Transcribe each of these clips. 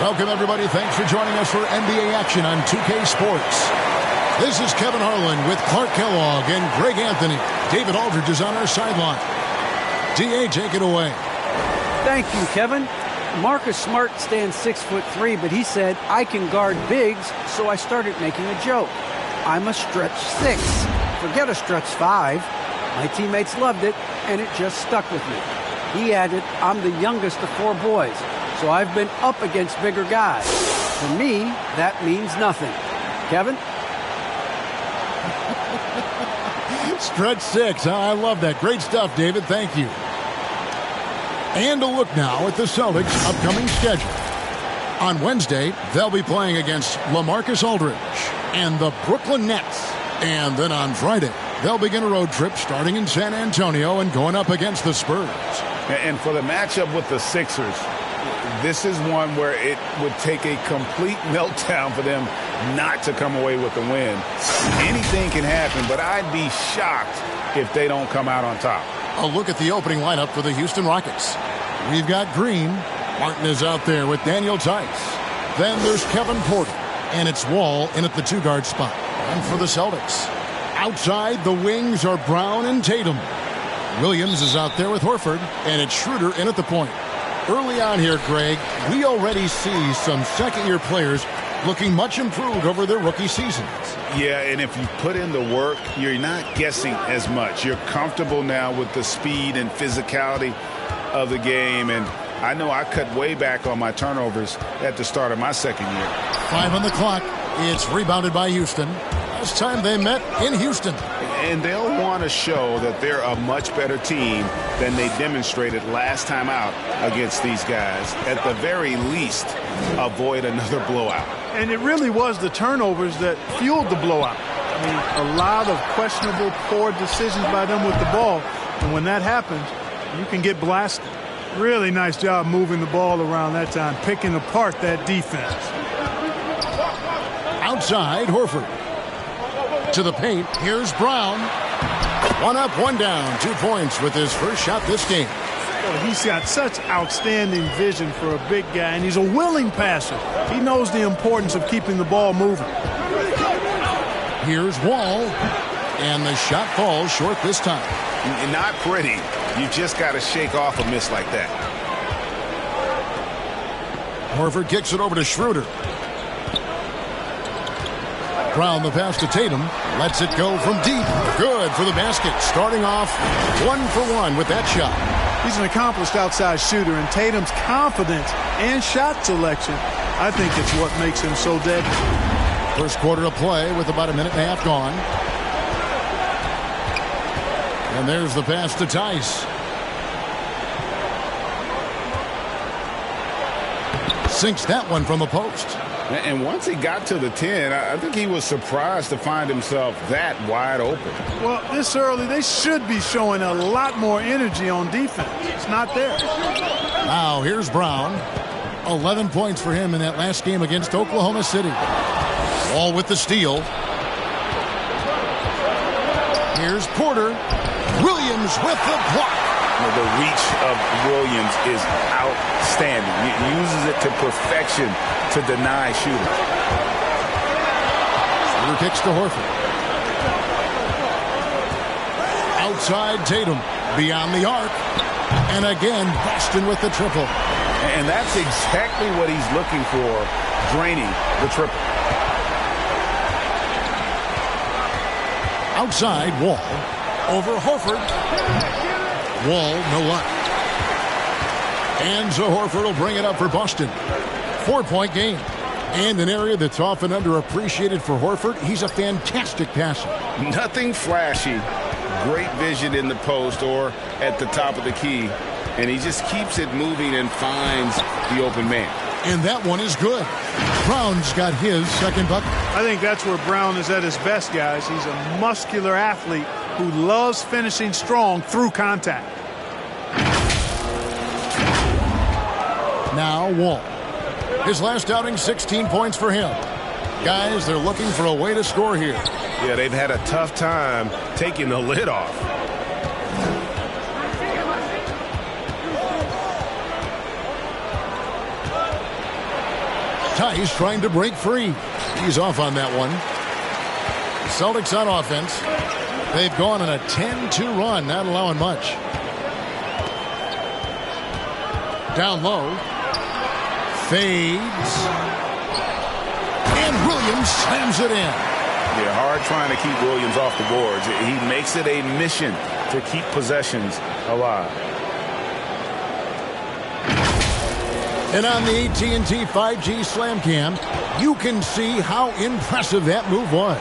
Welcome, everybody. Thanks for joining us for NBA action on 2K Sports. This is Kevin Harlan with Clark Kellogg and Greg Anthony. David Aldridge is on our sideline. D.A., take it away. Thank you, Kevin. Marcus Smart stands 6'3", but he said, I can guard bigs, so I started making a joke. I'm a stretch 6. Forget a stretch 5. My teammates loved it, and it just stuck with me. He added, I'm the youngest of 4 boys, so I've been up against bigger guys. For me, that means nothing. Kevin? Stretch 6. I love that. Great stuff, David. Thank you. And a look now at the Celtics' upcoming schedule. On Wednesday, they'll be playing against LaMarcus Aldridge and the Brooklyn Nets. And then on Friday, they'll begin a road trip starting in San Antonio and going up against the Spurs. And for the matchup with the Sixers, this is one where it would take a complete meltdown for them not to come away with the win. Anything can happen, but I'd be shocked if they don't come out on top. A look at the opening lineup for the Houston Rockets. We've got Green. Martin is out there with Daniel Tice. Then there's Kevin Porter. And it's Wall in at the 2-guard spot. And for the Celtics, outside the wings are Brown and Tatum. Williams is out there with Horford. And it's Schroeder in at the point. Early on here, Greg, we already see some second-year players looking much improved over their rookie seasons. Yeah, and if you put in the work, you're not guessing as much. You're comfortable now with the speed and physicality of the game. And I know I cut way back on my turnovers at the start of my second year. 5 on the clock. It's rebounded by Houston. Last time they met in Houston. And they'll want to show that they're a much better team than they demonstrated last time out against these guys. At the very least, avoid another blowout. And it really was the turnovers that fueled the blowout. I mean, a lot of questionable, poor decisions by them with the ball. And when that happens, you can get blasted. Really nice job moving the ball around that time, picking apart that defense. Outside, Horford. To the paint, here's Brown. 1 up, 1 down. 2 points with his first shot this game. Well, he's got such outstanding vision for a big guy, and he's a willing passer. He knows the importance of keeping the ball moving. Here's Wall, and the shot falls short this time. Not pretty. You just got to shake off a miss like that. Horford kicks it over to Schroeder. Brown the pass to Tatum. Lets it go from deep. Good for the basket. Starting off 1 for 1 with that shot. He's an accomplished outside shooter, and Tatum's confidence and shot selection, I think it's what makes him so deadly. First quarter of play with about a minute and a half gone. And there's the pass to Tice. Sinks that one from the post. And once he got to the 10, I think he was surprised to find himself that wide open. Well, this early, they should be showing a lot more energy on defense. It's not there. Now, here's Brown. 11 points for him in that last game against Oklahoma City. Wall with the steal. Here's Porter. Williams with the block. The reach of Williams is outstanding. He uses it to perfection to deny shooters. Shooter kicks to Horford. Outside Tatum. Beyond the arc. And again, Boston with the triple. And that's exactly what he's looking for, draining the triple. Outside, Wall. Over Horford. Wall, no luck. And so Horford will bring it up for Boston. 4-point game. And an area that's often underappreciated for Horford, he's a fantastic passer. Nothing flashy. Great vision in the post or at the top of the key. And he just keeps it moving and finds the open man. And that one is good. Brown's got his second bucket. I think that's where Brown is at his best, guys. He's a muscular athlete who loves finishing strong through contact. Now Wall. His last outing, 16 points for him. Guys, they're looking for a way to score here. Yeah, they've had a tough time taking the lid off. Tice trying to break free. He's off on that one. Celtics on offense. They've gone on a 10-2 run, not allowing much. Down low. Fades. And Williams slams it in. Yeah, hard trying to keep Williams off the boards. He makes it a mission to keep possessions alive. And on the AT&T 5G Slam Cam, you can see how impressive that move was.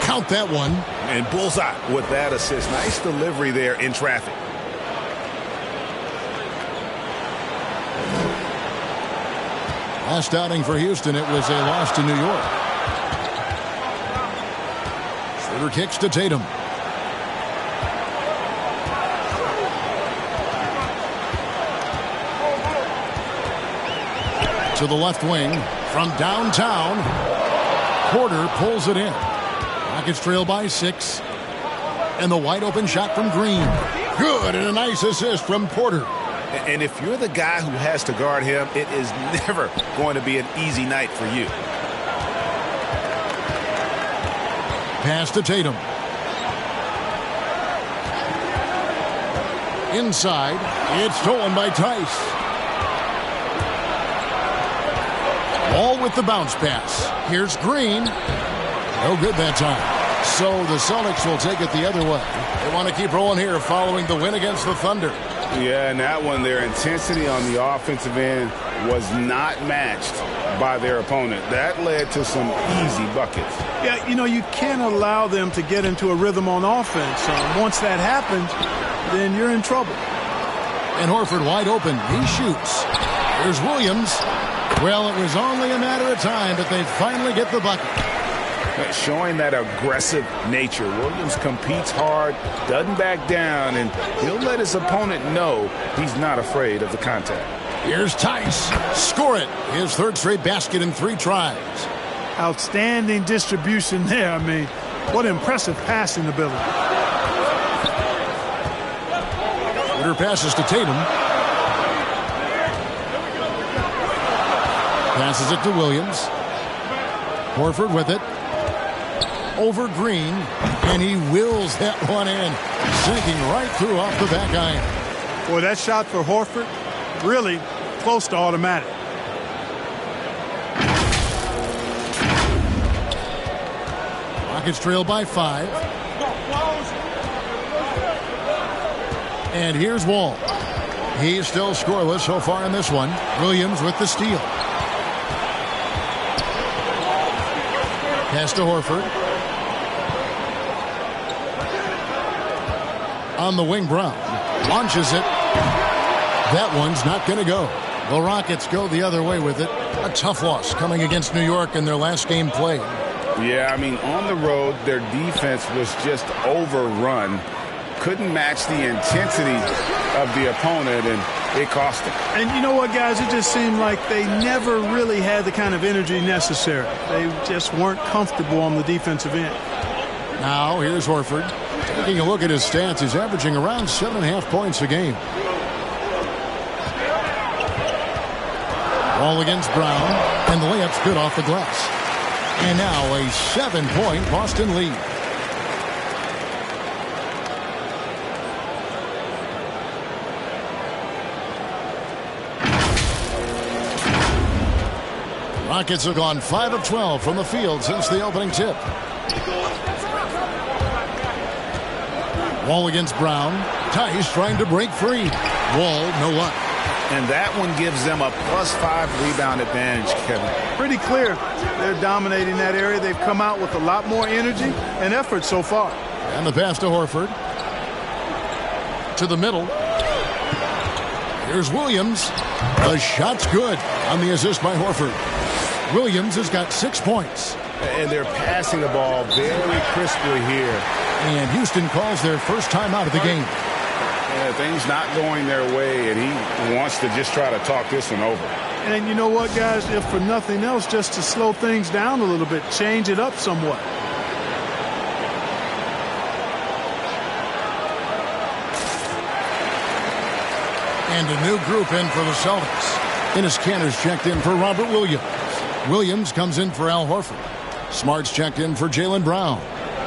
Count that one. And bullseye with that assist. Nice delivery there in traffic. Last outing for Houston, it was a loss to New York. Schroeder kicks to Tatum. To the left wing from downtown. Porter pulls it in. Rockets trail by 6. And the wide open shot from Green. Good, and a nice assist from Porter. And if you're the guy who has to guard him, it is never going to be an easy night for you. Pass to Tatum. Inside, it's stolen by Tice. Wall with the bounce pass. Here's Green. No good that time. So the Celtics will take it the other way. They want to keep rolling here following the win against the Thunder. Yeah, and that one, their intensity on the offensive end was not matched by their opponent. That led to some easy buckets. Yeah, you know, you can't allow them to get into a rhythm on offense. Once that happens, then you're in trouble. And Horford wide open. He shoots. Here's Williams. Well, it was only a matter of time, but they finally get the bucket. Showing that aggressive nature. Williams competes hard, doesn't back down, and he'll let his opponent know he's not afraid of the contact. Here's Tice. Score it. His third straight basket in 3 tries. Outstanding distribution there. I mean, what impressive passing ability. Schroeder passes to Tatum. Passes it to Williams. Horford with it. Over Green, and he wills that one in, sinking right through off the back iron. Boy, that shot for Horford, really close to automatic. Rockets trail by 5. And here's Wall. He's still scoreless so far in this one. Williams with the steal. Pass to Horford. On the wing, Brown launches it. That one's not going to go. The Rockets go the other way with it. A tough loss coming against New York in their last game played. Yeah, I mean, on the road, their defense was just overrun. Couldn't match the intensity of the opponent, and it cost them. And you know what, guys? It just seemed like they never really had the kind of energy necessary. They just weren't comfortable on the defensive end. Now, here's Horford. Taking a look at his stats, he's averaging around 7.5 points a game. Ball against Brown, and the layup's good off the glass. And now a 7-point Boston lead. Rockets have gone 5 of 12 from the field since the opening tip. Wall against Brown. Tice trying to break free. Wall, no luck. And that one gives them a +5 rebound advantage, Kevin. Pretty clear. They're dominating that area. They've come out with a lot more energy and effort so far. And the pass to Horford. To the middle. Here's Williams. The shot's good on the assist by Horford. Williams has got 6 points. And they're passing the ball very crisply here. And Houston calls their first time out of the game. Yeah, things not going their way, and he wants to just try to talk this one over. And you know what, guys? If for nothing else, just to slow things down a little bit, change it up somewhat. And a new group in for the Celtics. Enes Kanter's checked in for Robert Williams. Williams comes in for Al Horford. Smart's checked in for Jaylen Brown.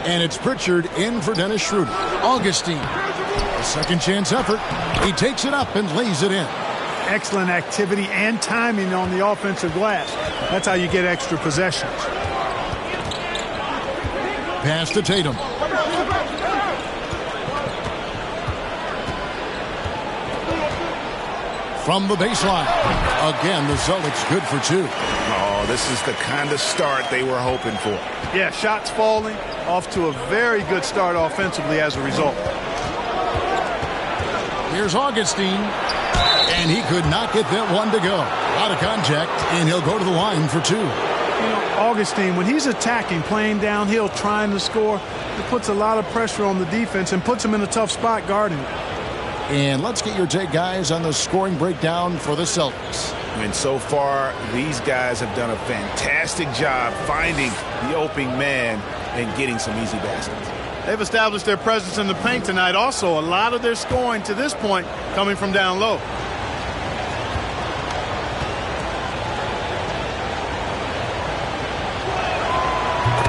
And it's Pritchard in for Dennis Schroeder. Augustine, a second chance effort. He takes it up and lays it in. Excellent activity and timing on the offensive glass. That's how you get extra possessions. Pass to Tatum. From the baseline. Again, the Celtics good for two. Oh, this is the kind of start they were hoping for. Yeah, shots falling, off to a very good start offensively as a result. Here's Augustine, and he could not get that one to go. Out of contact, and he'll go to the line for two. You know, Augustine, when he's attacking, playing downhill, trying to score, it puts a lot of pressure on the defense and puts him in a tough spot guarding. And let's get your take, guys, on the scoring breakdown for the Celtics. And so far, these guys have done a fantastic job finding the opening man and getting some easy baskets. They've established their presence in the paint tonight. Also, a lot of their scoring to this point coming from down low.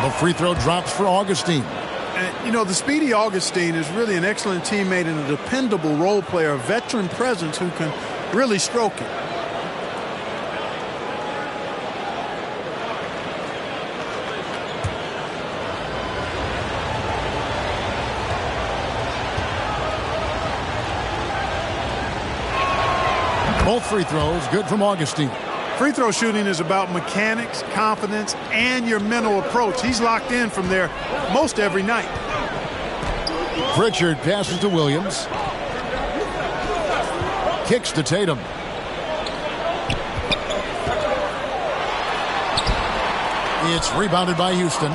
The free throw drops for Augustine. And, you know, the speedy Augustine is really an excellent teammate and a dependable role player, a veteran presence who can really stroke it. Both free throws good from Augustine. Free throw shooting is about mechanics, confidence, and your mental approach. He's locked in from there most every night. Pritchard passes to Williams. Kicks to Tatum. It's rebounded by Houston.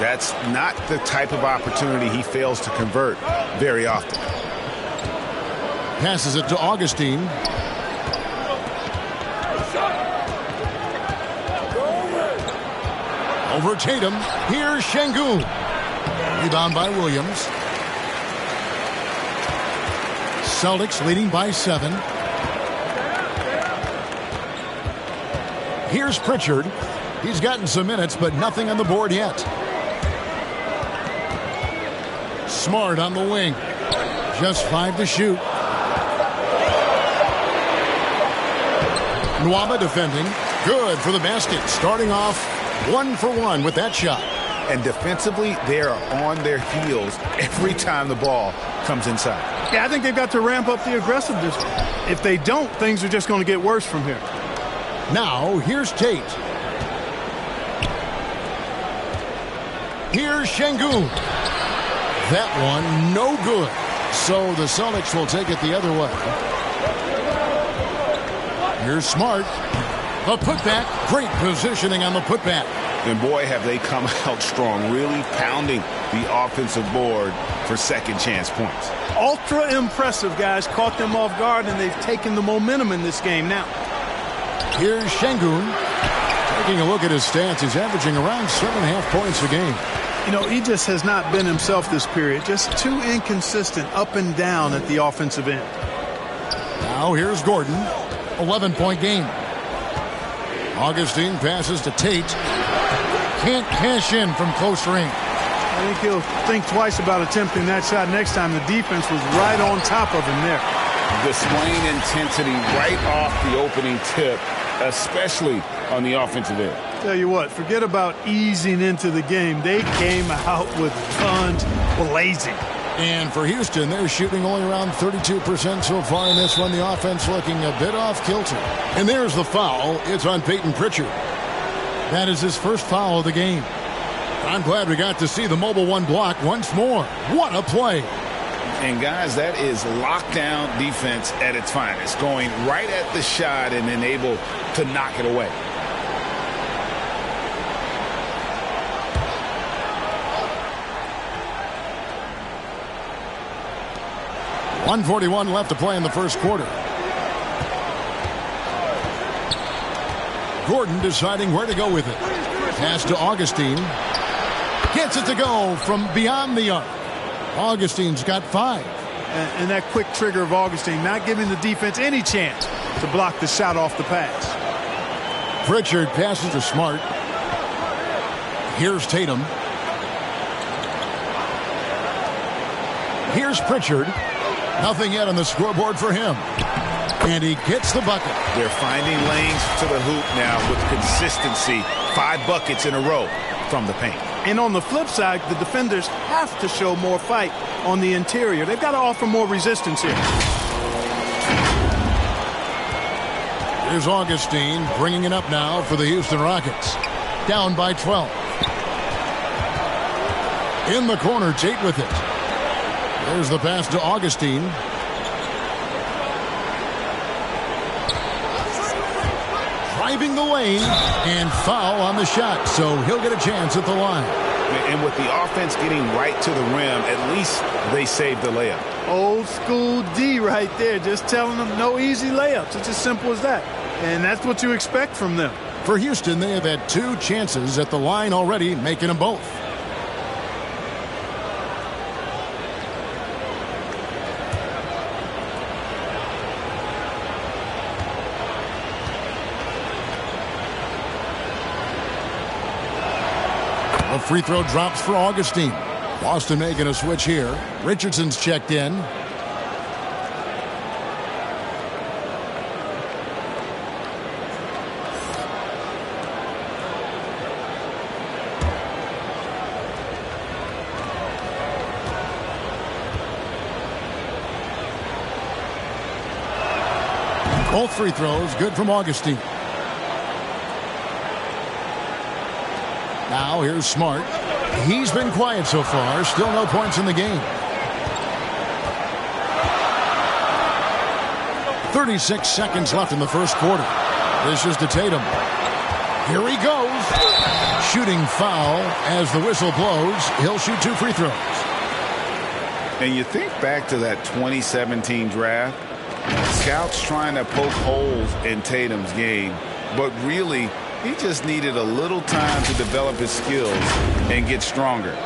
That's not the type of opportunity he fails to convert very often. Passes it to Augustine. Over Tatum. Here's Şengün. Rebound by Williams. Celtics leading by 7. Here's Pritchard. He's gotten some minutes, but nothing on the board yet. Smart on the wing. Just 5 to shoot. Nwaba defending. Good for the basket. Starting off 1 for 1 with that shot. And defensively, they are on their heels every time the ball comes inside. Yeah, I think they've got to ramp up the aggressiveness. If they don't, things are just going to get worse from here. Now, here's Tate. Here's Şengün. That one, no good. So the Celtics will take it the other way. Here's Smart. The putback. Great positioning on the putback. And boy, have they come out strong, really pounding the offensive board for second chance points. Ultra impressive, guys. Caught them off guard, and they've taken the momentum in this game now. Here's Şengün. Taking a look at his stats, he's averaging around 7.5 points a game. You know, he just has not been himself this period. Just too inconsistent up and down at the offensive end. Now here's Gordon. 11-point game. Augustine passes to Tate. Can't cash in from close range. I think he'll think twice about attempting that shot next time. The defense was right on top of him there. Displaying intensity right off the opening tip, especially on the offensive end. Tell you what, forget about easing into the game. They came out with guns blazing. And for Houston, they're shooting only around 32% so far in this one. The offense looking a bit off kilter. And there's the foul. It's on Peyton Pritchard. That is his first foul of the game. I'm glad we got to see the mobile one block once more. What a play. And guys, that is lockdown defense at its finest. Going right at the shot and then able to knock it away. .141 left to play in the first quarter. Gordon deciding where to go with it. Pass to Augustine. Gets it to go from beyond the arc. Augustine's got 5. And that quick trigger of Augustine, not giving the defense any chance. to block the shot off the pass. Pritchard passes to Smart. Here's Tatum. Here's Pritchard. Nothing yet on the scoreboard for him. And he gets the bucket. They're finding lanes to the hoop now with consistency. 5 buckets in a row from the paint. And on the flip side, the defenders have to show more fight on the interior. They've got to offer more resistance here. Here's Augustine bringing it up now for the Houston Rockets. Down by 12. In the corner, Tate with it. There's the pass to Augustine. Driving the lane and foul on the shot, so he'll get a chance at the line. And with the offense getting right to the rim, at least they saved the layup. Old school D right there, just telling them no easy layups. It's as simple as that. And that's what you expect from them. For Houston, they have had 2 chances at the line already, making them both. A free throw drops for Augustine. Boston making a switch here. Richardson's checked in. Both free throws good from Augustine. Now here's Smart. He's been quiet so far. Still no points in the game. 36 seconds left in the first quarter. This is to Tatum. Here he goes. Shooting foul as the whistle blows. He'll shoot 2 free throws. And you think back to that 2017 draft, scouts trying to poke holes in Tatum's game, but really he just needed a little time to develop his skills and get stronger.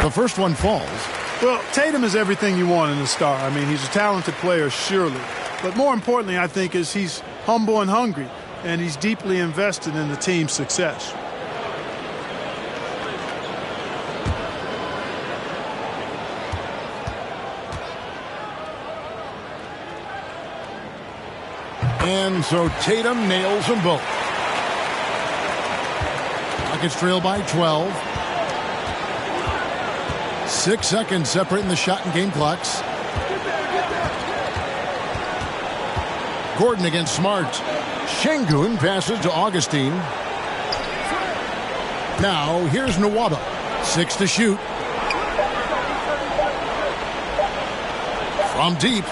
The first one falls. Well, Tatum is everything you want in a star. I mean, he's a talented player, surely. But more importantly, I think, is he's humble and hungry, and he's deeply invested in the team's success. And so Tatum nails them both. Rockets trail by 12. 6 seconds separating the shot and game clocks. Gordon against Smart. Şengün passes to Augustine. Now here's Nwaba. 6 to shoot. From deep.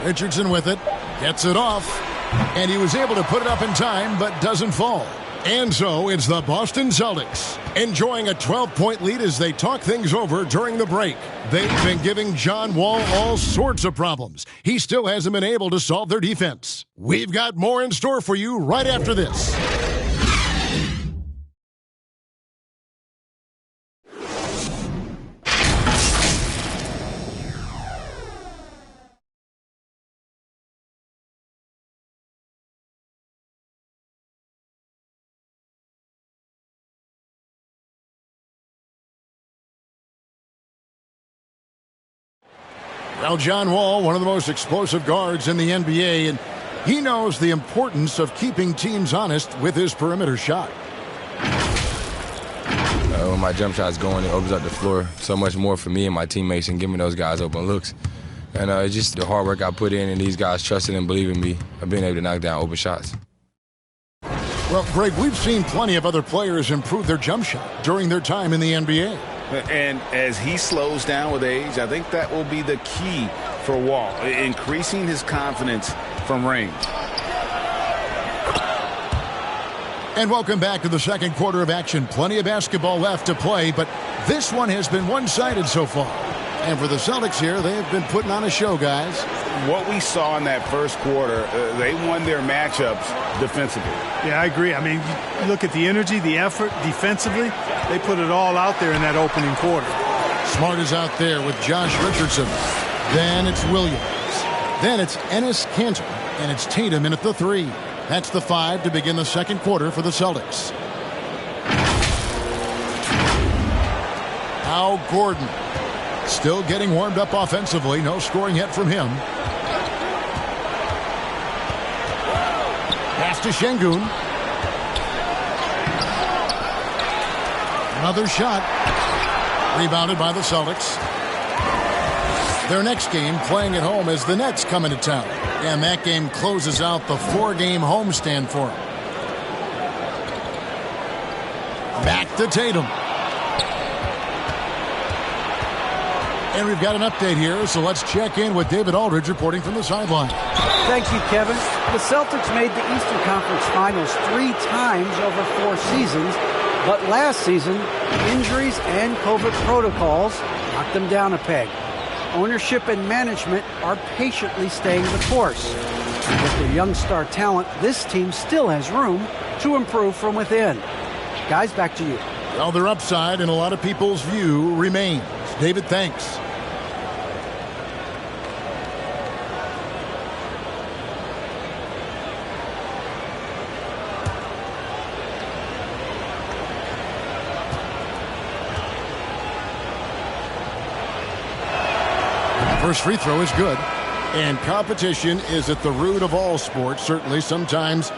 Richardson with it, gets it off, and he was able to put it up in time, but doesn't fall. And so it's the Boston Celtics enjoying a 12-point lead as they talk things over during the break. They've been giving John Wall all sorts of problems. He still hasn't been able to solve their defense. We've got more in store for you right after this. Well, John Wall, one of the most explosive guards in the NBA, and he knows the importance of keeping teams honest with his perimeter shot. When my jump shot's going, it opens up the floor so much more for me and my teammates and giving those guys open looks. And it's just the hard work I put in and these guys trusting and believing me of being able to knock down open shots. Well, Greg, we've seen plenty of other players improve their jump shot during their time in the NBA. And as he slows down with age, I think that will be the key for Wall, increasing his confidence from range. And welcome back to the second quarter of action. Plenty of basketball left to play, but this one has been one-sided so far. And for the Celtics here, they have been putting on a show, guys. What we saw in that first quarter, they won their matchups defensively. Yeah, I agree. I mean, you look at the energy, the effort defensively. They put it all out there in that opening quarter. Smart is out there with Josh Richardson. Then it's Williams. Then it's Enes Kanter. And it's Tatum in at the 3. That's the 5 to begin the second quarter for the Celtics. Now Gordon. Still getting warmed up offensively. No scoring yet from him. Pass to Şengün. Another shot. Rebounded by the Celtics. Their next game playing at home as the Nets come into town. And that game closes out the 4-game homestand for them. Back to Tatum. And we've got an update here, so let's check in with David Aldridge reporting from the sideline. Thank you, Kevin. The Celtics made the Eastern Conference Finals 3 times over 4 seasons, but last season, injuries and COVID protocols knocked them down a peg. Ownership and management are patiently staying the course. With their young star talent, this team still has room to improve from within. Guys, back to you. Well, their upside in a lot of people's view remains. David, thanks. First free throw is good. And competition is at the root of all sports. Certainly, sometimes,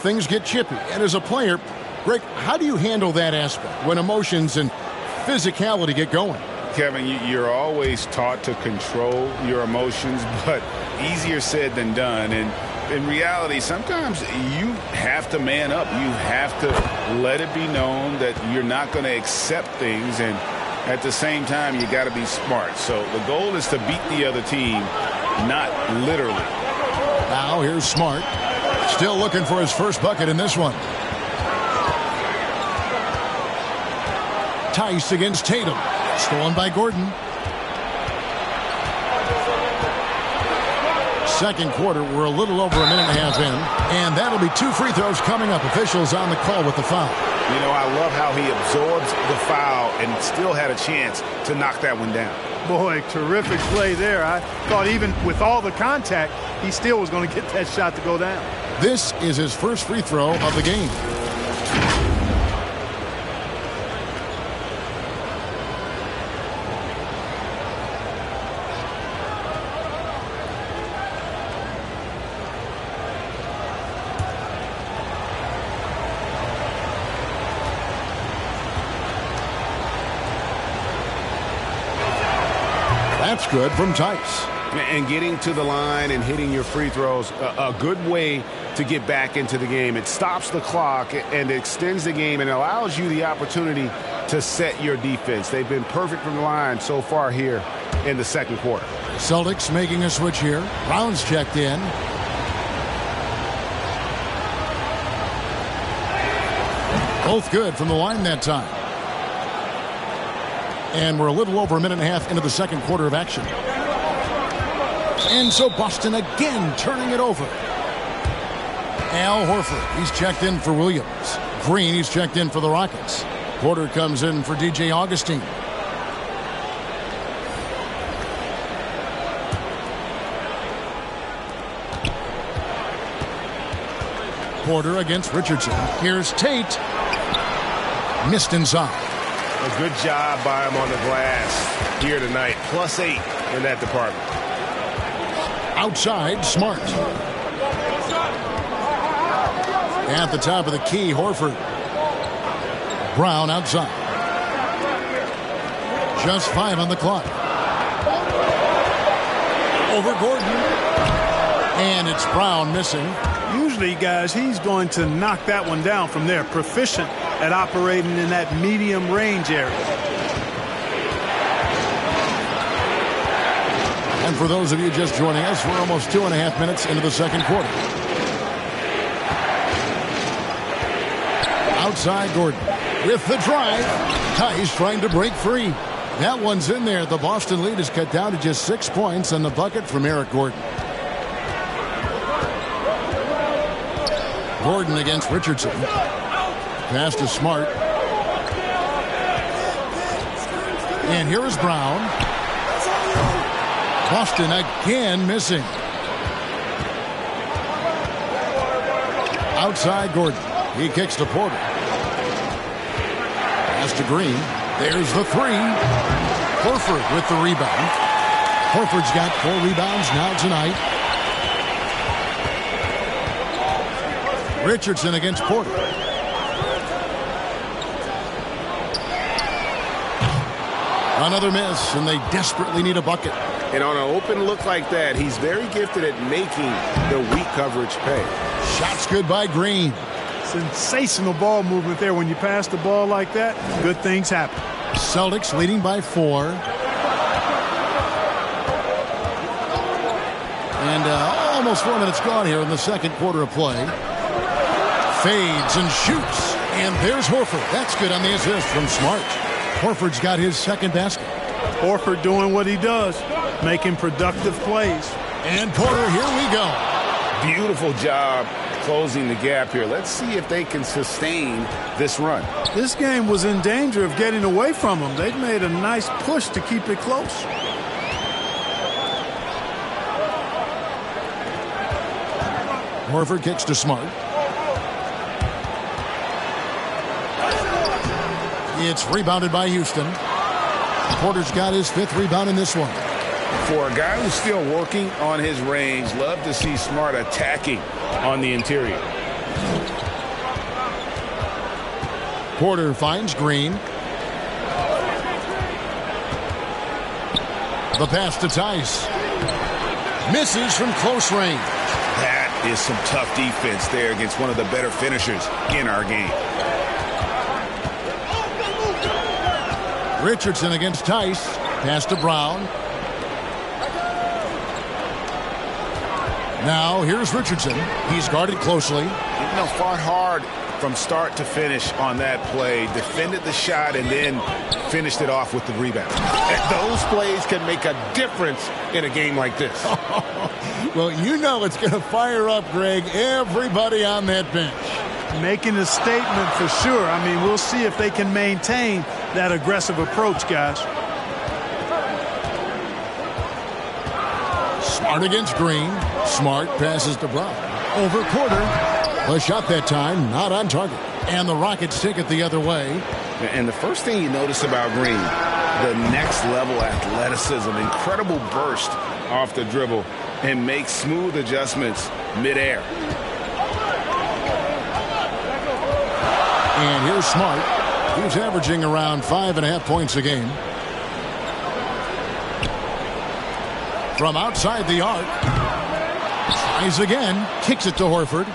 things get chippy. And as a player, Greg, how do you handle that aspect when emotions and physicality get going? Kevin, you're always taught to control your emotions, but easier said than done. And in reality, sometimes you have to man up. You have to let it be known that you're not going to accept things. And at the same time, you got to be smart. So the goal is to beat the other team, not literally. Now here's Smart. Still looking for his first bucket in this one. Tice against Tatum. Stolen by Gordon. Second quarter, we're a little over a minute and a half in. And that'll be 2 free throws coming up. Officials on the call with the foul. I love how he absorbs the foul and still had a chance to knock that one down. Boy, terrific play there. I thought even with all the contact, he still was going to get that shot to go down. This is his first free throw of the game. That's good from Tice. And getting to the line and hitting your free throws, a good way to get back into the game. It stops the clock and extends the game and allows you the opportunity to set your defense. They've been perfect from the line so far here in the second quarter. Celtics making a switch here. Brown's checked in. Both good from the line that time. And we're a little over a minute and a half into the second quarter of action. And so Boston again turning it over. Al Horford, he's checked in for Williams. Green, he's checked in for the Rockets. Porter comes in for DJ Augustine. Porter against Richardson. Here's Tate. Missed inside. A good job by him on the glass here tonight. +8 in that department. Outside, Smart. At the top of the key, Horford. Brown outside. Just 5 on the clock. Over Gordon. And it's Brown missing. Usually, guys, he's going to knock that one down from there. Proficient at operating in that medium range area. And for those of you just joining us, we're almost 2.5 minutes into the second quarter. Outside Gordon with the drive. Tice trying to break free. That one's in there. The Boston lead is cut down to just 6 points on the bucket from Eric Gordon. Gordon against Richardson. Pass to Smart. And here is Brown. Boston again missing. Outside Gordon. He kicks to Porter. Pass to Green. There's the three. Horford with the rebound. Horford's got 4 rebounds now tonight. Richardson against Porter. Another miss, and they desperately need a bucket. And on an open look like that, he's very gifted at making the weak coverage pay. Shots good by Green. Sensational ball movement there. When you pass the ball like that, good things happen. Celtics leading by 4. And almost 4 minutes gone here in the second quarter of play. Fades and shoots. And there's Horford. That's good on the assist from Smart. Horford's got his second basket. Horford doing what he does, making productive plays. And Porter, here we go. Beautiful job closing the gap here. Let's see if they can sustain this run. This game was in danger of getting away from them. They've made a nice push to keep it close. Horford kicks to Smart. It's rebounded by Houston. Porter's got his 5th rebound in this one. For a guy who's still working on his range, love to see Smart attacking on the interior. Porter finds Green. The pass to Tice. Misses from close range. That is some tough defense there against one of the better finishers in our game. Richardson against Tice. Pass to Brown. Now here's Richardson. He's guarded closely. You know, fought hard from start to finish on that play. Defended the shot and then finished it off with the rebound. Those plays can make a difference in a game like this. Well, you know it's going to fire up, Greg, everybody on that bench. Making a statement for sure. I mean, we'll see if they can maintain that aggressive approach, guys. Smart against Green. Smart passes to Brown. Over Porter. A shot that time, not on target. And the Rockets take it the other way. And the first thing you notice about Green, the next level athleticism, incredible burst off the dribble, and makes smooth adjustments midair. And here's Smart. He's averaging around 5.5 points a game. From outside the arc. Tries again. Kicks it to Horford.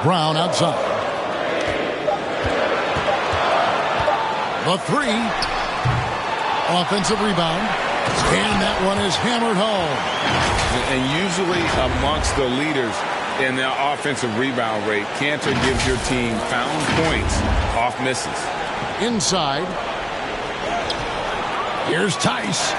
Brown outside. The three. Offensive rebound. And that one is hammered home. And usually amongst the leaders in the offensive rebound rate, Cantor gives your team found points off misses. Inside. Here's Tice.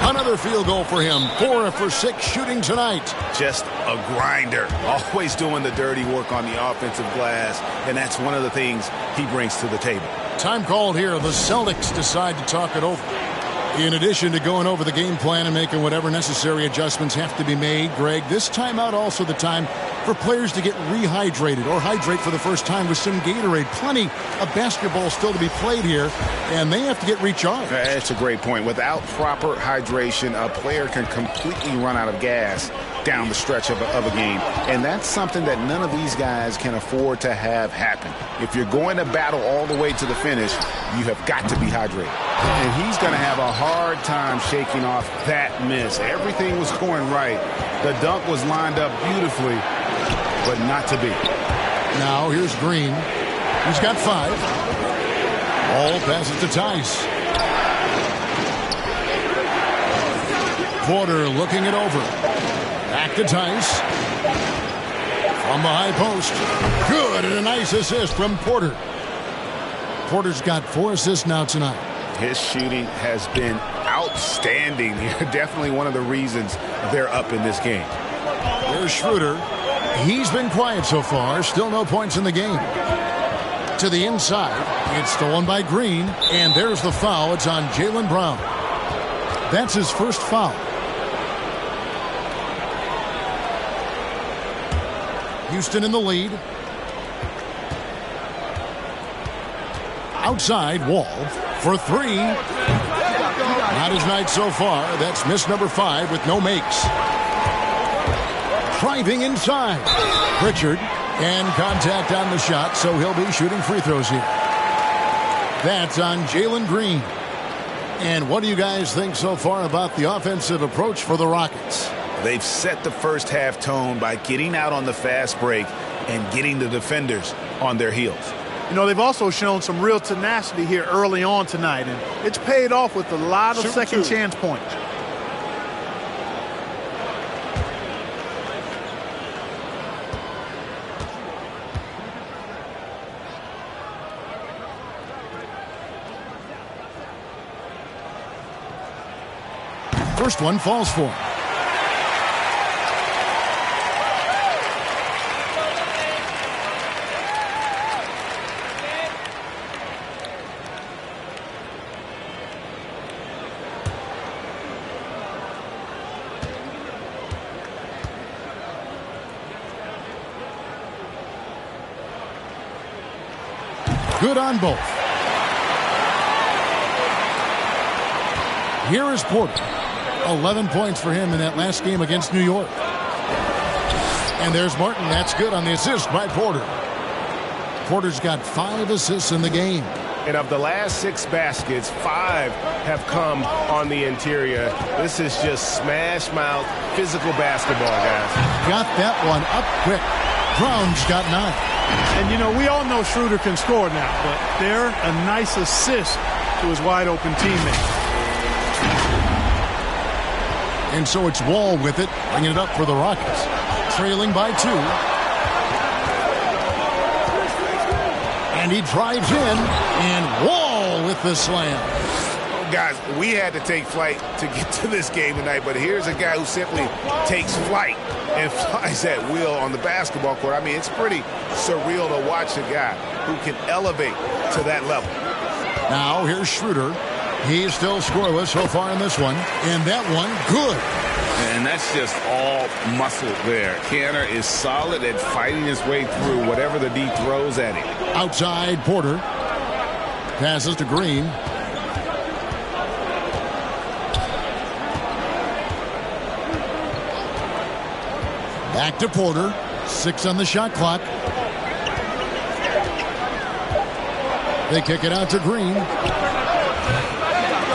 Another field goal for him. 4 for 6 shooting tonight. Just a grinder. Always doing the dirty work on the offensive glass. And that's one of the things he brings to the table. Time called here. The Celtics decide to talk it over. In addition to going over the game plan and making whatever necessary adjustments have to be made, Greg, this timeout also the time for players to get rehydrated or hydrate for the first time with some Gatorade. Plenty of basketball still to be played here, and they have to get recharged. That's a great point. Without proper hydration, a player can completely run out of gas down the stretch of a game. And that's something that none of these guys can afford to have happen. If you're going to battle all the way to the finish, you have got to be hydrated. And he's going to have a hard time shaking off that miss. Everything was going right. The dunk was lined up beautifully, but not to be. Now here's Green. He's got 5. All passes to Tice. Porter looking it over. Back to Tice. From the high post. Good, and a nice assist from Porter. Porter's got 4 assists now tonight. His shooting has been outstanding. Definitely one of the reasons they're up in this game. There's Schroeder. He's been quiet so far. Still no points in the game. To the inside. It's stolen by Green. And there's the foul. It's on Jaylen Brown. That's his first foul. Houston in the lead. Outside, Wall for 3. Not his night so far. That's miss number 5 with no makes. Driving inside. Pritchard, and contact on the shot, so he'll be shooting free throws here. That's on Jalen Green. And what do you guys think so far about the offensive approach for the Rockets? They've set the first half tone by getting out on the fast break and getting the defenders on their heels. You know, they've also shown some real tenacity here early on tonight, and it's paid off with a lot of second chance points. First one falls for him. Good on both. Here is Porter. 11 points for him in that last game against New York. And there's Martin. That's good on the assist by Porter. Porter's got 5 assists in the game. And of the last 6 baskets, 5 have come on the interior. This is just smash mouth physical basketball, guys. Got that one up quick. Brown's got 9. And, you know, we all know Schroeder can score now, but they're a nice assist to his wide-open teammate. And so it's Wall with it, bringing it up for the Rockets. Trailing by 2. And he drives in, and Wall with the slam. Oh, guys, we had to take flight to get to this game tonight, but here's a guy who simply takes flight and flies at will on the basketball court. I mean, it's pretty surreal to watch a guy who can elevate to that level. Now here's Schroeder. He's still scoreless so far in this one. And that one, good. And that's just all muscle there. Canner is solid at fighting his way through whatever the D throws at him. Outside, Porter. Passes to Green. Back to Porter. 6 on the shot clock. They kick it out to Green.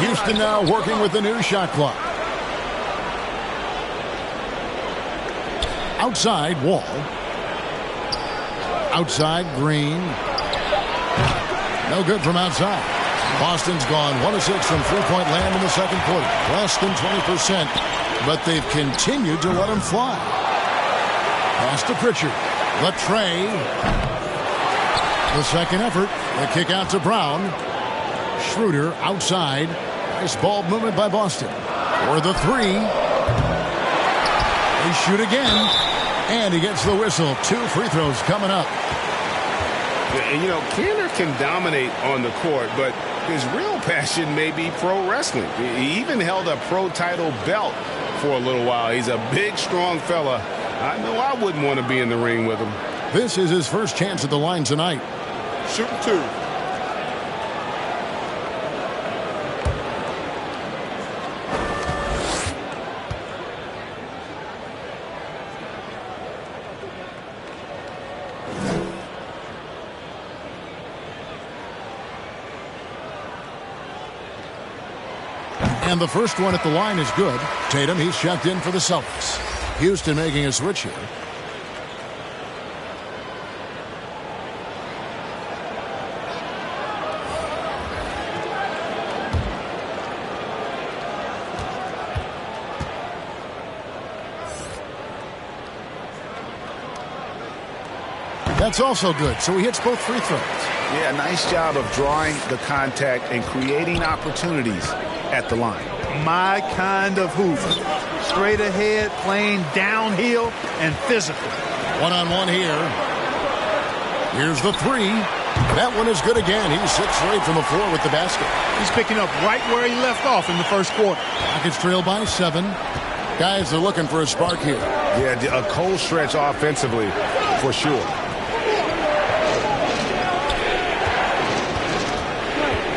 Houston now working with the new shot clock. Outside, Wall. Outside, Green. No good from outside. Boston's gone 1 of 6 from three-point land in the second quarter. Less than 20%, but they've continued to let him fly. Pass to Pritchard. Latre. The second effort. The kick out to Brown. Schroeder outside. Nice ball movement by Boston. For the 3. They shoot again. And he gets the whistle. 2 free throws coming up. And, you know, Canner can dominate on the court, but his real passion may be pro wrestling. He even held a pro title belt for a little while. He's a big, strong fella, I know I wouldn't want to be in the ring with him. This is his first chance at the line tonight. Shooting 2. And the first one at the line is good. Tatum, he's checked in for the Celtics. Houston making a switch here. That's also good, so he hits both free throws. Yeah, nice job of drawing the contact and creating opportunities at the line. My kind of hoop. Straight ahead, playing downhill and physical. One-on-one here. Here's the three. That one is good again. He's 6 straight from the floor with the basket. He's picking up right where he left off in the first quarter. Rockets trail by 7. Guys are looking for a spark here. Yeah, a cold stretch offensively for sure.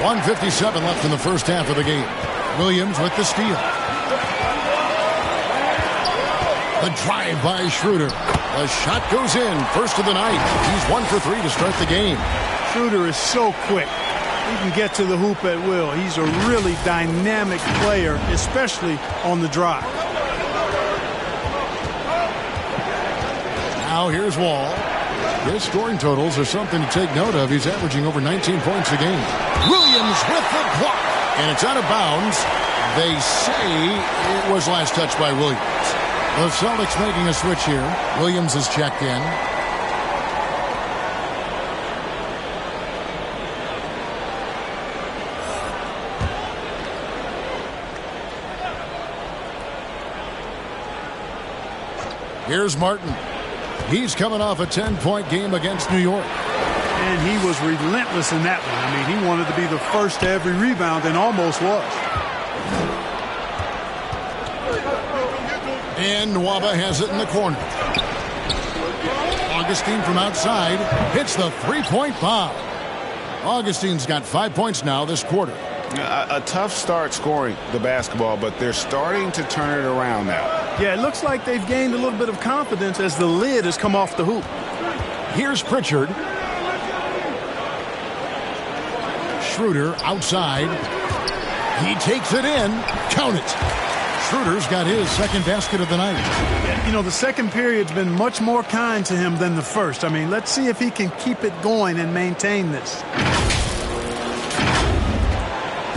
1:57 left in the first half of the game. Williams with the steal. The drive by Schroeder. The shot goes in. First of the night. He's 1 for 3 to start the game. Schroeder is so quick. He can get to the hoop at will. He's a really dynamic player, especially on the drive. Now here's Wall. His scoring totals are something to take note of. He's averaging over 19 points a game. Williams with the block. And it's out of bounds. They say it was last touched by Williams. The Celtics making a switch here. Williams is checked in. Here's Martin. He's coming off a 10-point game against New York. And he was relentless in that one. I mean, he wanted to be the first to every rebound and almost was. And Nwaba has it in the corner. Augustine from outside hits the three-point bomb. Augustine's got 5 points now this quarter. A tough start scoring the basketball, but they're starting to turn it around now. Yeah, it looks like they've gained a little bit of confidence as the lid has come off the hoop. Here's Pritchard. Schroeder outside. He takes it in. Count it. Schroeder's got his second basket of the night. You know, the second period's been much more kind to him than the first. I mean, let's see if he can keep it going and maintain this.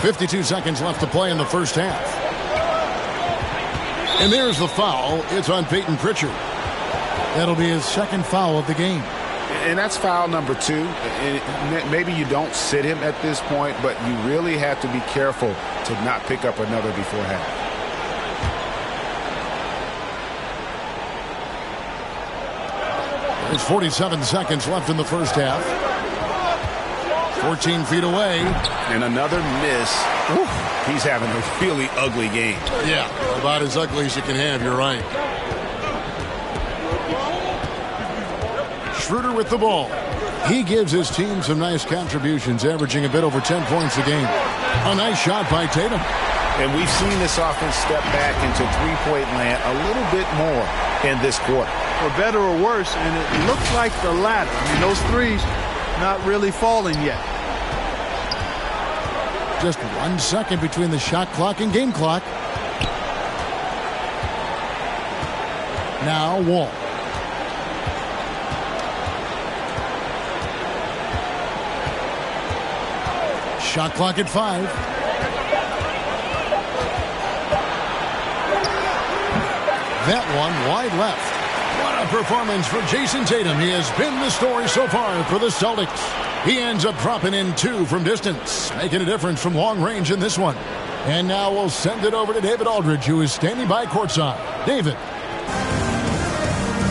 52 seconds left to play in the first half. And there's the foul. It's on Peyton Pritchard. That'll be his second foul of the game. And that's foul number 2. And maybe you don't sit him at this point, but you really have to be careful to not pick up another before half. There's 47 seconds left in the first half. 14 feet away. And another miss. Ooh, he's having a really ugly game. Yeah, about as ugly as you can have, you're right. Schroeder with the ball. He gives his team some nice contributions, averaging a bit over 10 points a game. A nice shot by Tatum. And we've seen this offense step back into three-point land a little bit more in this quarter. For better or worse, and it looks like the latter. I mean, those threes not really falling yet. Just 1 second between the shot clock and game clock. Now Wall. Shot clock at 5. That one wide left. What a performance for Jason Tatum. He has been the story so far for the Celtics. He ends up dropping in 2 from distance, making a difference from long range in this one. And now we'll send it over to David Aldridge, who is standing by courtside. David.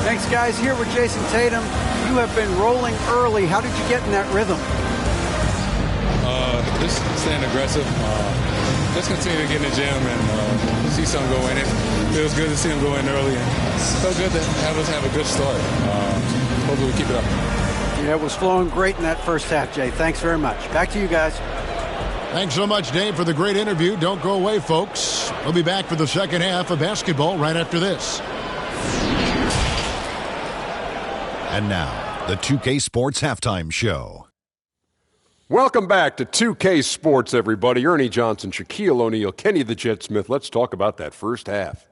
Thanks, guys. Here with Jason Tatum. You have been rolling early. How did you get in that rhythm? Just staying aggressive. Just continue to get in the gym and see something go in. It feels good to see him go in early. And it felt good to have us have a good start. Hopefully we keep it up. Yeah, it was flowing great in that first half, Jay. Thanks very much. Back to you guys. Thanks so much, Dave, for the great interview. Don't go away, folks. We'll be back for the second half of basketball right after this. And now, the 2K Sports Halftime Show. Welcome back to 2K Sports, everybody. Ernie Johnson, Shaquille O'Neal, Kenny the Jet Smith. Let's talk about that first half.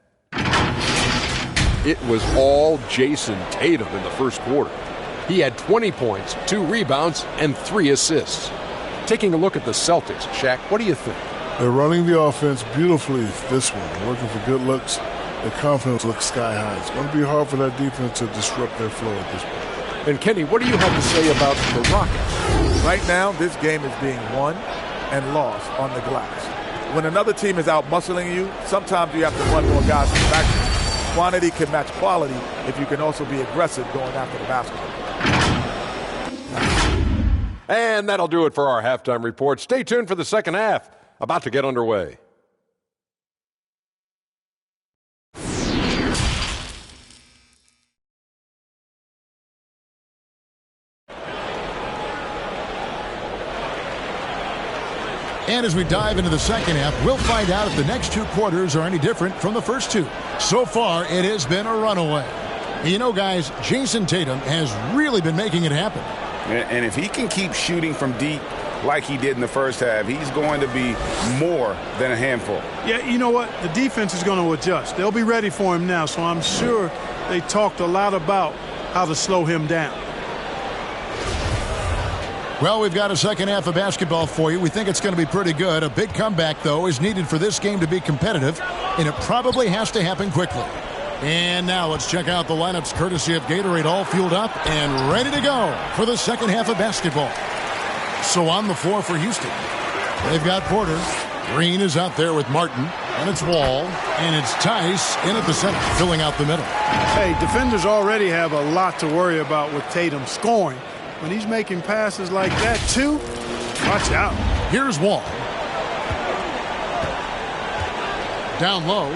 It was all Jason Tatum in the first quarter. He had 20 points, 2 rebounds, and 3 assists. Taking a look at the Celtics, Shaq, what do you think? They're running the offense beautifully this one, working for good looks. Their confidence looks sky high. It's going to be hard for that defense to disrupt their flow at this point. And Kenny, what do you have to say about the Rockets? Right now, this game is being won and lost on the glass. When another team is out muscling you, sometimes you have to run more guys from the back. Quantity can match quality if you can also be aggressive going after the basketball. And that'll do it for our halftime report. Stay tuned for the second half, about to get underway. And as we dive into the second half, we'll find out if the next 2 quarters are any different from the first 2. So far, it has been a runaway. You know, guys, Jason Tatum has really been making it happen. And if he can keep shooting from deep like he did in the first half, he's going to be more than a handful. Yeah, you know what? The defense is going to adjust. They'll be ready for him now, so I'm sure they talked a lot about how to slow him down. Well, we've got a second half of basketball for you. We think it's going to be pretty good. A big comeback, though, is needed for this game to be competitive, and it probably has to happen quickly. And now let's check out the lineups courtesy of Gatorade, all fueled up and ready to go for the second half of basketball. So on the floor for Houston, they've got Porter. Green is out there with Martin, and it's Wall, and it's Tice in at the center, filling out the middle. Hey, defenders already have a lot to worry about with Tatum scoring. When he's making passes like that, too, watch out. Here's Wall. Down low.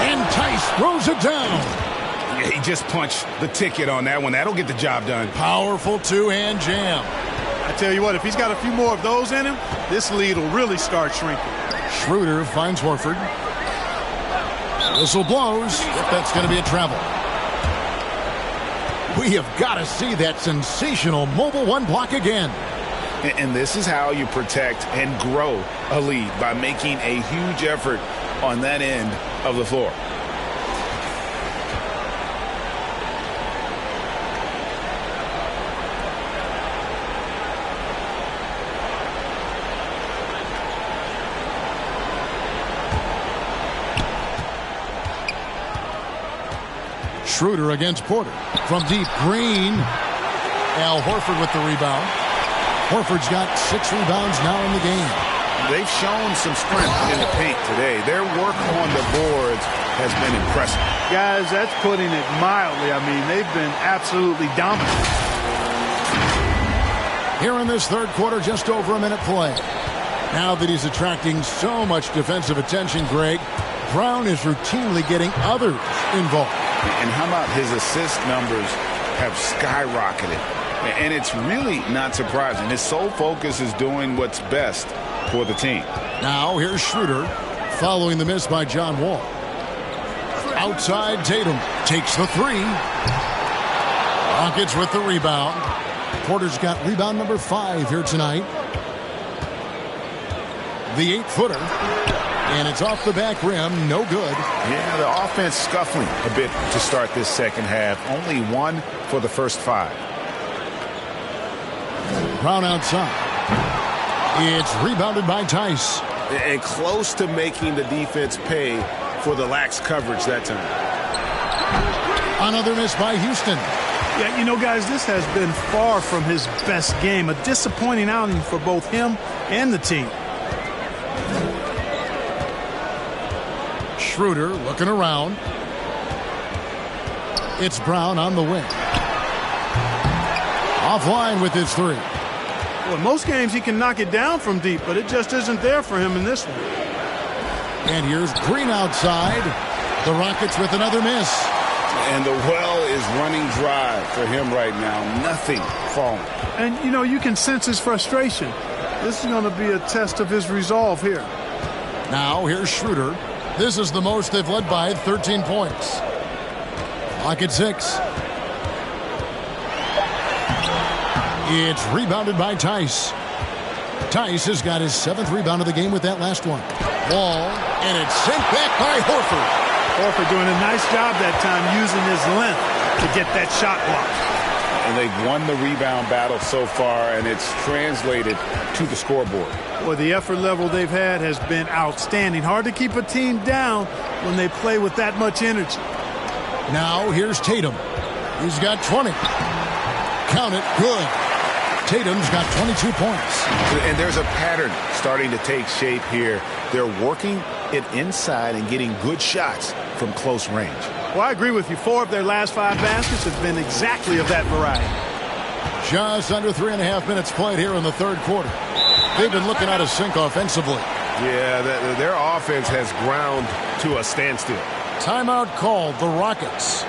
And Tice throws it down. Yeah, he just punched the ticket on that one. That'll get the job done. Powerful two-hand jam. I tell you what, if he's got a few more of those in him, this lead will really start shrinking. Schroeder finds Horford. Whistle blows. That's going to be a travel. We have got to see that sensational mobile one block again. And this is how you protect and grow a lead, by making a huge effort on that end of the floor. Schroeder against Porter. From deep, Green. Al Horford with the rebound. Horford's got 6 rebounds now in the game. They've shown some strength in the paint today. Their work on the boards has been impressive. Guys, that's putting it mildly. I mean, they've been absolutely dominant. Here in this third quarter, just over a minute play. Now that he's attracting so much defensive attention, Greg, Brown is routinely getting others involved. And how about his assist numbers have skyrocketed? And it's really not surprising. His sole focus is doing what's best for the team. Now here's Schroeder following the miss by John Wall. Outside, Tatum takes the 3. Rockets with the rebound. Porter's got rebound number 5 here tonight. The 8-footer. And it's off the back rim, no good. Yeah, the offense scuffling a bit to start this second half. Only 1 for the first 5. Brown outside. It's rebounded by Tice. And close to making the defense pay for the lax coverage that time. Another miss by Houston. Yeah, you know, guys, this has been far from his best game. A disappointing outing for both him and the team. Schroeder looking around. It's Brown on the wing. Offline with his 3. Well, most games he can knock it down from deep, but it just isn't there for him in this one. And here's Green outside. The Rockets with another miss. And the well is running dry for him right now. Nothing falling. And, you know, you can sense his frustration. This is going to be a test of his resolve here. Now here's Schroeder. This is the most they've led by, 13 points. Clock at 6. It's rebounded by Tice. Tice has got his 7th rebound of the game with that last one. Wall, and it's sent back by Horford. Horford doing a nice job that time using his length to get that shot blocked. And they've won the rebound battle so far, and it's translated to the scoreboard. Well, the effort level they've had has been outstanding. Hard to keep a team down when they play with that much energy. Now here's Tatum. He's got 20. Count it, good. Tatum's got 22 points. And there's a pattern starting to take shape here. They're working it inside and getting good shots from close range. Well, I agree with you. 4 of their last 5 baskets have been exactly of that variety. Just under 3.5 minutes played here in the third quarter. They've been looking out of sync offensively. Yeah, their offense has ground to a standstill. Timeout called, the Rockets.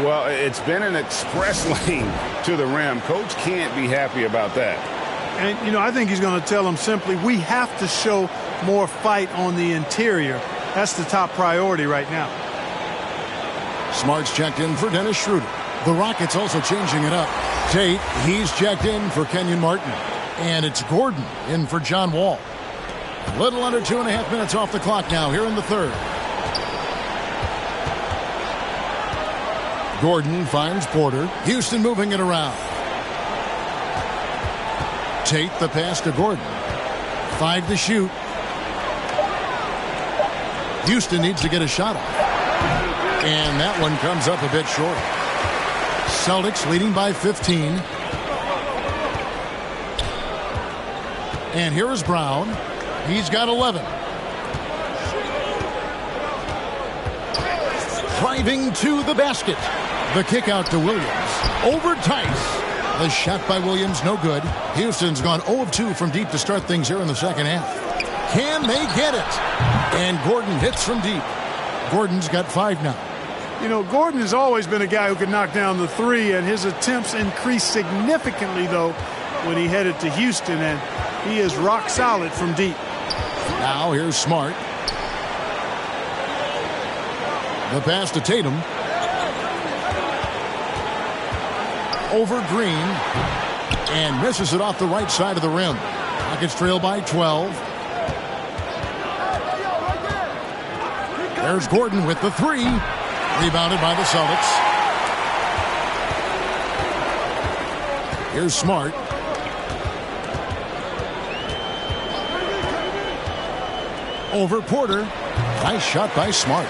Well, it's been an express lane to the rim. Coach can't be happy about that. And, you know, I think he's going to tell them simply, we have to show more fight on the interior. That's the top priority right now. Smart's checked in for Dennis Schroeder. The Rockets also changing it up. Tate, he's checked in for Kenyon Martin. And it's Gordon in for John Wall. A little under 2.5 minutes off the clock now here in the third. Gordon finds Porter. Houston moving it around. Tate the pass to Gordon. 5 to shoot. Houston needs to get a shot off. And that one comes up a bit short. Celtics leading by 15. And here is Brown. He's got 11. Driving to the basket. The kick out to Williams. Over Tice. The shot by Williams, no good. Houston's gone 0 of 2 from deep to start things here in the second half. Can they get it? And Gordon hits from deep. Gordon's got 5 now. You know, Gordon has always been a guy who could knock down the 3, and his attempts increased significantly, though, when he headed to Houston, and he is rock solid from deep. Now here's Smart. The pass to Tatum. Over Green. And misses it off the right side of the rim. Rockets trail by 12. There's Gordon with the 3. Rebounded by the Celtics. Here's Smart. Over Porter. Nice shot by Smart.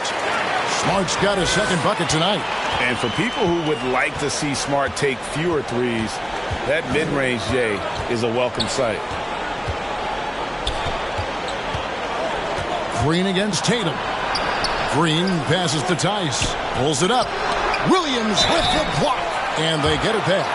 Smart's got a second bucket tonight. And for people who would like to see Smart take fewer threes, that mid-range J is a welcome sight. Green against Tatum. Green passes to Tice. Pulls it up. Williams with the block. And they get it back.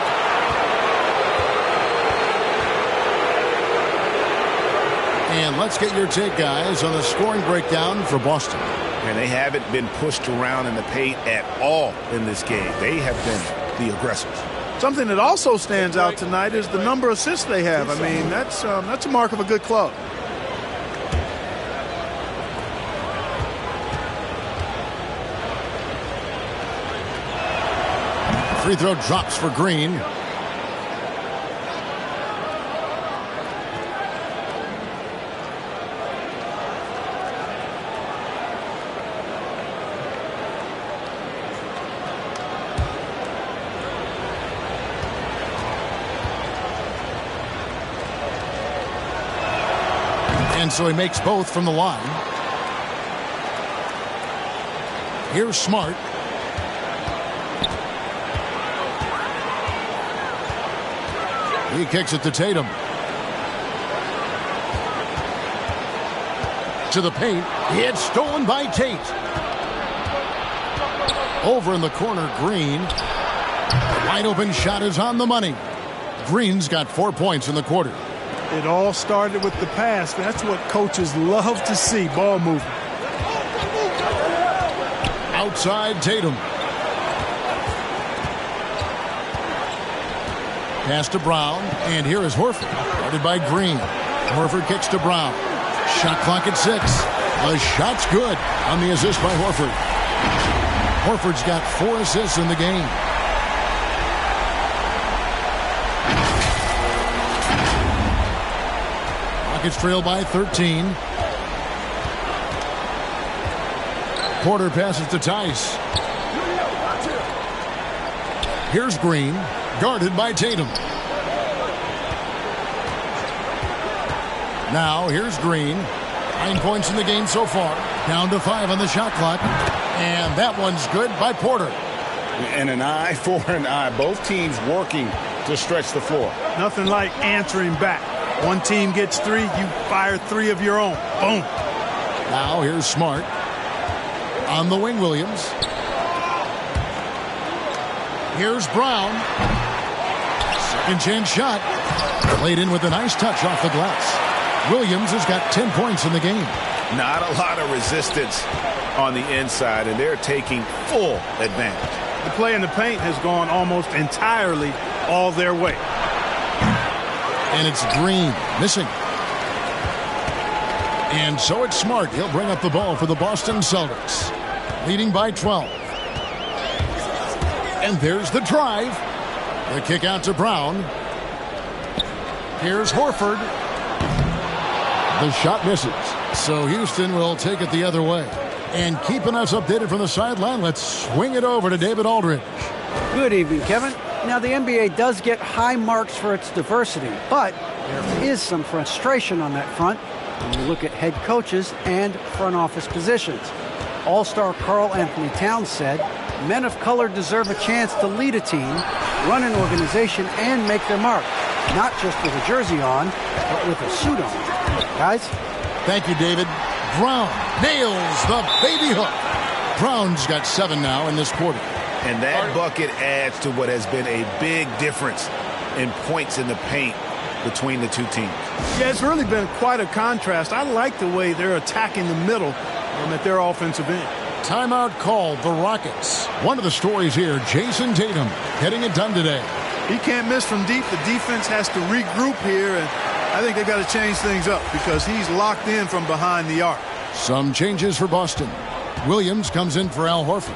And let's get your take, guys, on the scoring breakdown for Boston. And they haven't been pushed around in the paint at all in this game. They have been the aggressors. Something that also stands out tonight is the number of assists they have. I mean, that's a mark of a good club. Free throw drops for Green. And so he makes both from the line. Here's Smart. He kicks it to Tatum. To the paint. It's stolen by Tate. Over in the corner, Green. The wide open shot is on the money. Green's got 4 points in the quarter. It all started with the pass. That's what coaches love to see, ball movement. Outside Tatum. Pass to Brown, and here is Horford, guarded by Green. Horford kicks to Brown. Shot clock at 6. The shot's good on the assist by Horford. Horford's got 4 assists in the game. Rockets trail by 13. Porter passes to Tice. Here's Green, guarded by Tatum. Now here's Green. 9 points in the game so far. Down to 5 on the shot clock. And that one's good by Porter. And an eye for an eye. Both teams working to stretch the floor. Nothing like answering back. One team gets 3, you fire 3 of your own. Boom. Now here's Smart. On the wing, Williams. Here's Brown. Second chance shot. Played in with a nice touch off the glass. Williams has got 10 points in the game. Not a lot of resistance on the inside, and they're taking full advantage. The play in the paint has gone almost entirely all their way. And it's Green missing. And so it's Smart. He'll bring up the ball for the Boston Celtics. Leading by 12. And there's the drive. The kick out to Brown. Here's Horford. The shot misses. So Houston will take it the other way. And keeping us updated from the sideline, let's swing it over to David Aldridge. Good evening, Kevin. Now, the NBA does get high marks for its diversity, but there is some frustration on that front when you look at head coaches and front office positions. All-star Karl Anthony Towns said, men of color deserve a chance to lead a team, run an organization, and make their mark. Not just with a jersey on, but with a suit on. Guys? Thank you, David. Brown nails the baby hook. Brown's got 7 now in this quarter. And that bucket adds to what has been a big difference in points in the paint between the two teams. Yeah, it's really been quite a contrast. I like the way they're attacking the middle at their offensive end. Timeout called the Rockets. One of the stories here, Jason Tatum getting it done today. He can't miss from deep. The defense has to regroup here, and I think they've got to change things up because he's locked in from behind the arc. Some changes for Boston. Williams comes in for Al Horford.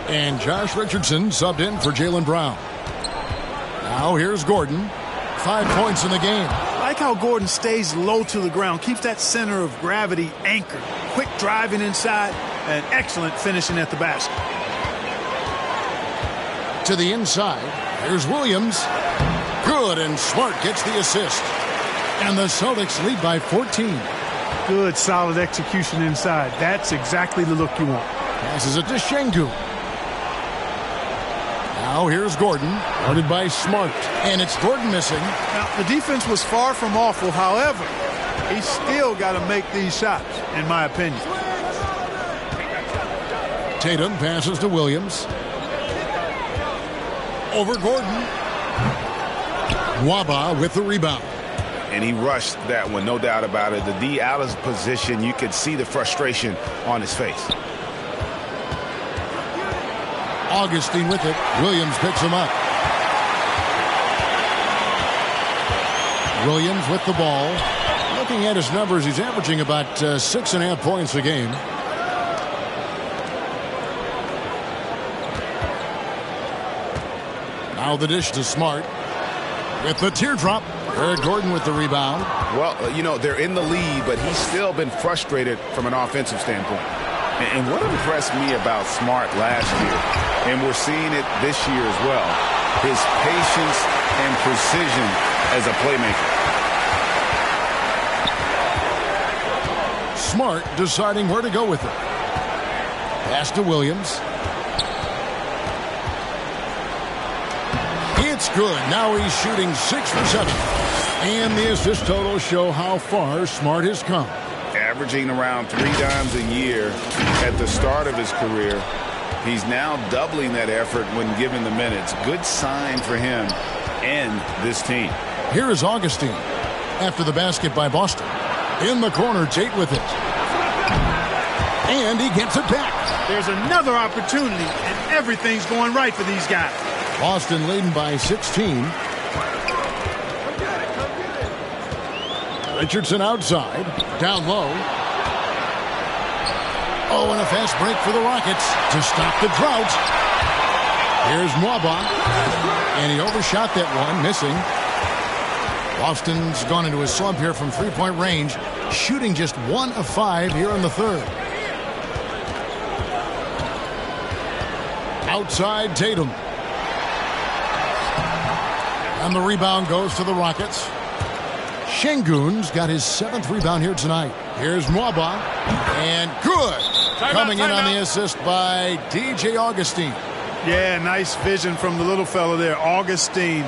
And Josh Richardson subbed in for Jaylen Brown. Now here's Gordon. 5 points in the game. I like how Gordon stays low to the ground, keeps that center of gravity anchored. Quick driving inside and excellent finishing at the basket. To the inside, here's Williams. Good, and Smart gets the assist. And the Celtics lead by 14. Good, solid execution inside. That's exactly the look you want. Passes it to Şengün. Now here's Gordon, guarded by Smart. And it's Gordon missing. Now, the defense was far from awful. However, he's still got to make these shots, in my opinion. Tatum passes to Williams. Over Gordon. Waba with the rebound. And he rushed that one, no doubt about it. The D out of position, you could see the frustration on his face. Augustine with it. Williams picks him up. Williams with the ball. Looking at his numbers, he's averaging about 6.5 points a game. Now the dish to Smart. With the teardrop. Eric Gordon with the rebound. Well, you know, they're in the lead, but he's still been frustrated from an offensive standpoint. And what impressed me about Smart last year, and we're seeing it this year as well, his patience and precision as a playmaker. Smart deciding where to go with it. Pass to Williams. It's good. Now he's shooting 6 for 7. And the assist totals show how far Smart has come. Averaging around 3 times a year at the start of his career. He's now doubling that effort when given the minutes. Good sign for him end this team. Here is Augustine. After the basket by Boston. In the corner, Tate with it. And he gets it back. There's another opportunity, and everything's going right for these guys. Boston leading by 16. Richardson outside. Down low. Oh, and a fast break for the Rockets to stop the drought. Here's Mwaba. And he overshot that one, missing. Boston's gone into a slump here from three-point range, shooting just 1 of 5 here in the third. Outside Tatum. And the rebound goes to the Rockets. Şengün's got his 7th rebound here tonight. Here's Mwaba. And good. Coming in on the assist by DJ Augustine. Yeah, nice vision from the little fella there, Augustine,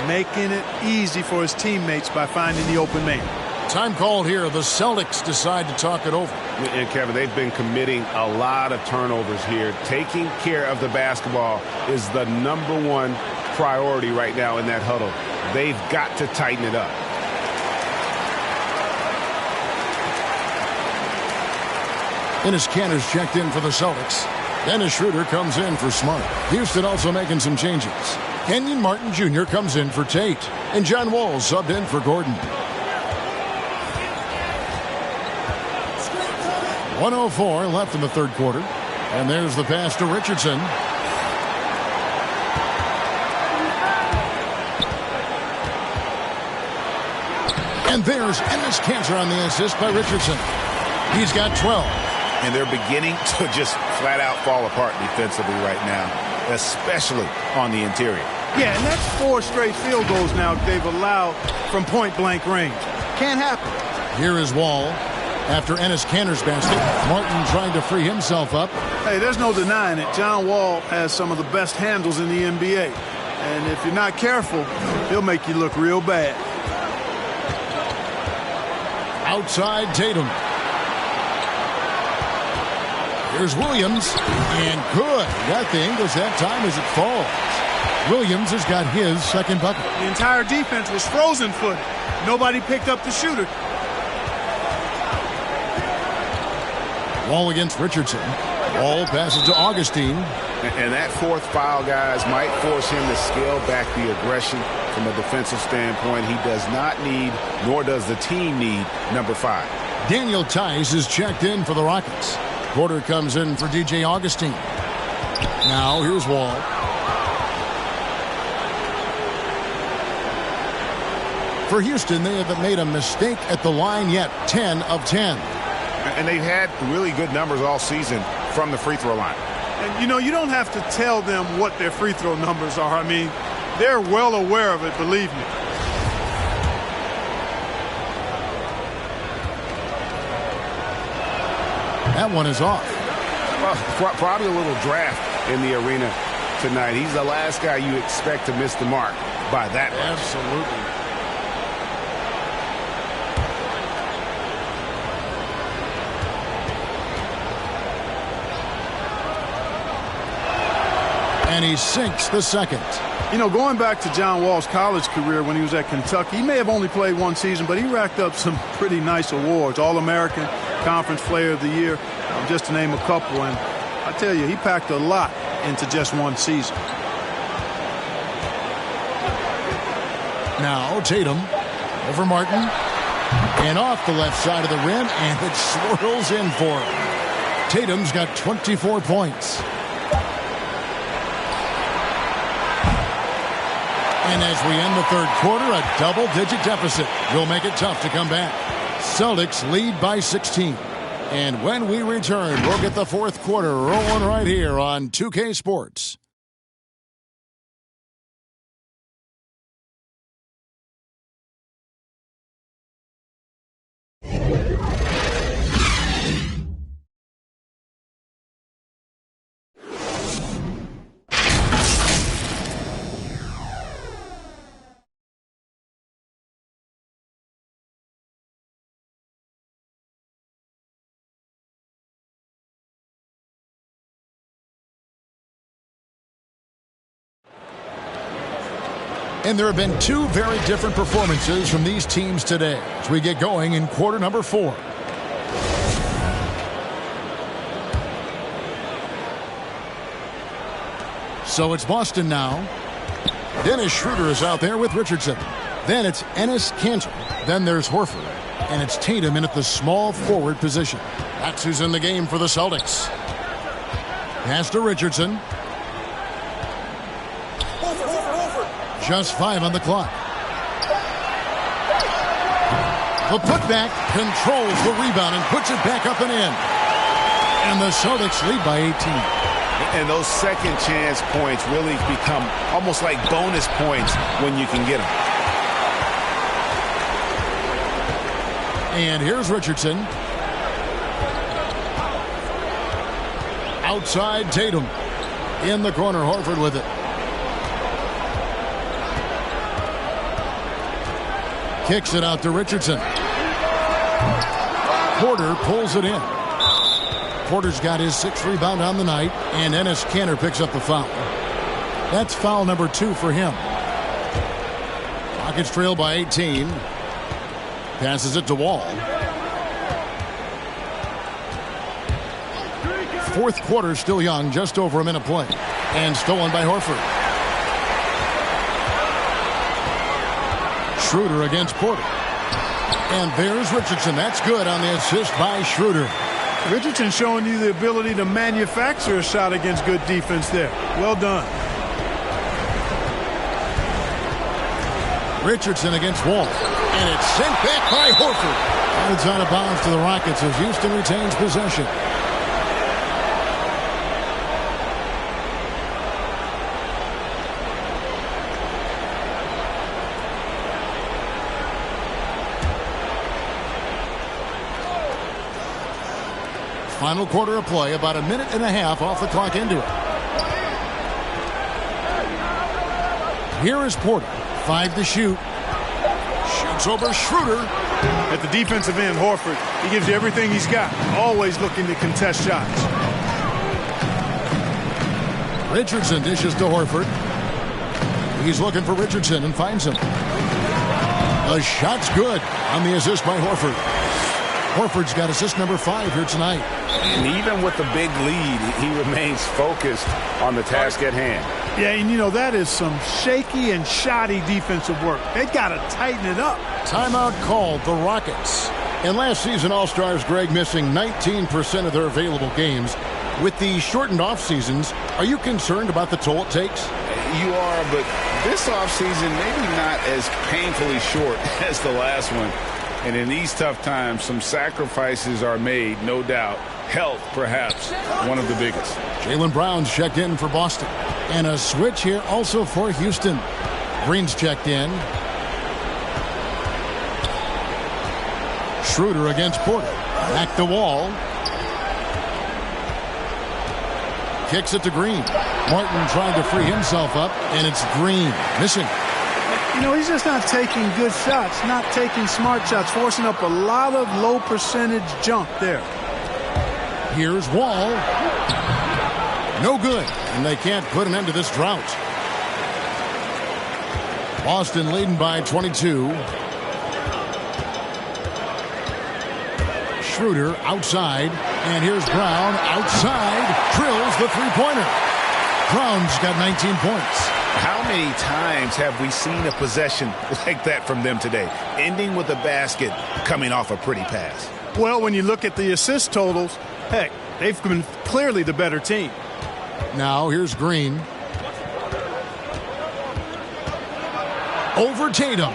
making it easy for his teammates by finding the open man. Time called here. The Celtics decide to talk it over. And Kevin, they've been committing a lot of turnovers here. Taking care of the basketball is the #1 priority right now in that huddle. They've got to tighten it up. Dennis Cantor's checked in for the Celtics. Dennis Schroeder comes in for Smart. Houston also making some changes. Kenyon Martin Jr. comes in for Tate. And John Wall subbed in for Gordon. 1:04 left in the third quarter. And there's the pass to Richardson. And there's Dennis Cantor on the assist by Richardson. He's got 12. And they're beginning to just flat out fall apart defensively right now, especially on the interior. Yeah, and that's 4 straight field goals now they've allowed from point-blank range. Can't happen. Here is Wall. After Enes Kanter's basket, Martin trying to free himself up. Hey, there's no denying it. John Wall has some of the best handles in the NBA. And if you're not careful, he'll make you look real bad. Outside Tatum. Here's Williams. And good. Got the English that time as it falls. Williams has got his second bucket. The entire defense was frozen footed. Nobody picked up the shooter. Wall against Richardson. Wall passes to Augustine. And that fourth foul, guys, might force him to scale back the aggression from a defensive standpoint. He does not need, nor does the team need, number 5. Daniel Tice is checked in for the Rockets. Porter comes in for DJ Augustine. Now here's Wall. For Houston, they haven't made a mistake at the line yet. 10 of 10. And they've had really good numbers all season from the free throw line. And, you know, you don't have to tell them what their free throw numbers are. I mean, they're well aware of it, believe me. That one is off. Well, probably a little draft in the arena tonight. He's the last guy you expect to miss the mark by that much. Absolutely. And he sinks the second. You know, going back to John Wall's college career when he was at Kentucky, he may have only played one season, but he racked up some pretty nice awards. All-American, Conference Player of the Year, just to name a couple. And I tell you, he packed a lot into just one season. Now Tatum over Martin. And off the left side of the rim, and it swirls in for him. Tatum's got 24 points. And as we end the third quarter, a double-digit deficit will make it tough to come back. Celtics lead by 16. And when we return, we'll get the fourth quarter rolling right here on 2K Sports. And there have been two very different performances from these teams today as we get going in quarter number 4. So it's Boston now. Dennis Schroeder is out there with Richardson. Then it's Enes Kanter. Then there's Horford. And it's Tatum in at the small forward position. That's who's in the game for the Celtics. Pass to Richardson. Just 5 on the clock. The putback controls the rebound and puts it back up and in. And the Celtics lead by 18. And those second chance points really become almost like bonus points when you can get them. And here's Richardson. Outside Tatum. In the corner, Horford with it. Kicks it out to Richardson. Porter pulls it in. Porter's got his 6th rebound on the night, and Enes Kanter picks up the foul. That's foul number 2 for him. Rockets trail by 18. Passes it to Wall. 4th quarter still young, just over a minute play. And stolen by Horford. Schroeder against Porter. And there's Richardson. That's good on the assist by Schroeder. Richardson showing you the ability to manufacture a shot against good defense there. Well done. Richardson against Wall. And it's sent back by Horford. And it's out of bounds to the Rockets as Houston retains possession. Final quarter of play, about a minute and a half off the clock into it. Here is Porter. 5 to shoot. Shoots over Schroeder. At the defensive end, Horford, he gives you everything he's got. Always looking to contest shots. Richardson dishes to Horford. He's looking for Richardson and finds him. The shot's good on the assist by Horford. Horford's got assist number 5 here tonight. And even with the big lead, he remains focused on the task at hand. Yeah, and you know, that is some shaky and shoddy defensive work. They got to tighten it up. Timeout called the Rockets. And last season, All-Stars Greg missing 19% of their available games. With the shortened off seasons, are you concerned about the toll it takes? You are, but this offseason maybe not as painfully short as the last one. And in these tough times, some sacrifices are made, no doubt. Health, perhaps, one of the biggest. Jaylen Brown's checked in for Boston. And a switch here also for Houston. Green's checked in. Schroeder against Porter. Back the Wall. Kicks it to Green. Martin trying to free himself up, and it's Green missing. You know, he's just not taking good shots, not taking smart shots, forcing up a lot of low percentage junk there. Here's Wall. No good, and they can't put an end to this drought. Boston leading by 22. Schroeder outside, and here's Brown outside, drills the three-pointer. Brown's got 19 points. How many times have we seen a possession like that from them today, ending with a basket coming off a pretty pass? Well, when you look at the assist totals, heck, they've been clearly the better team. Now here's Green. Over Tatum.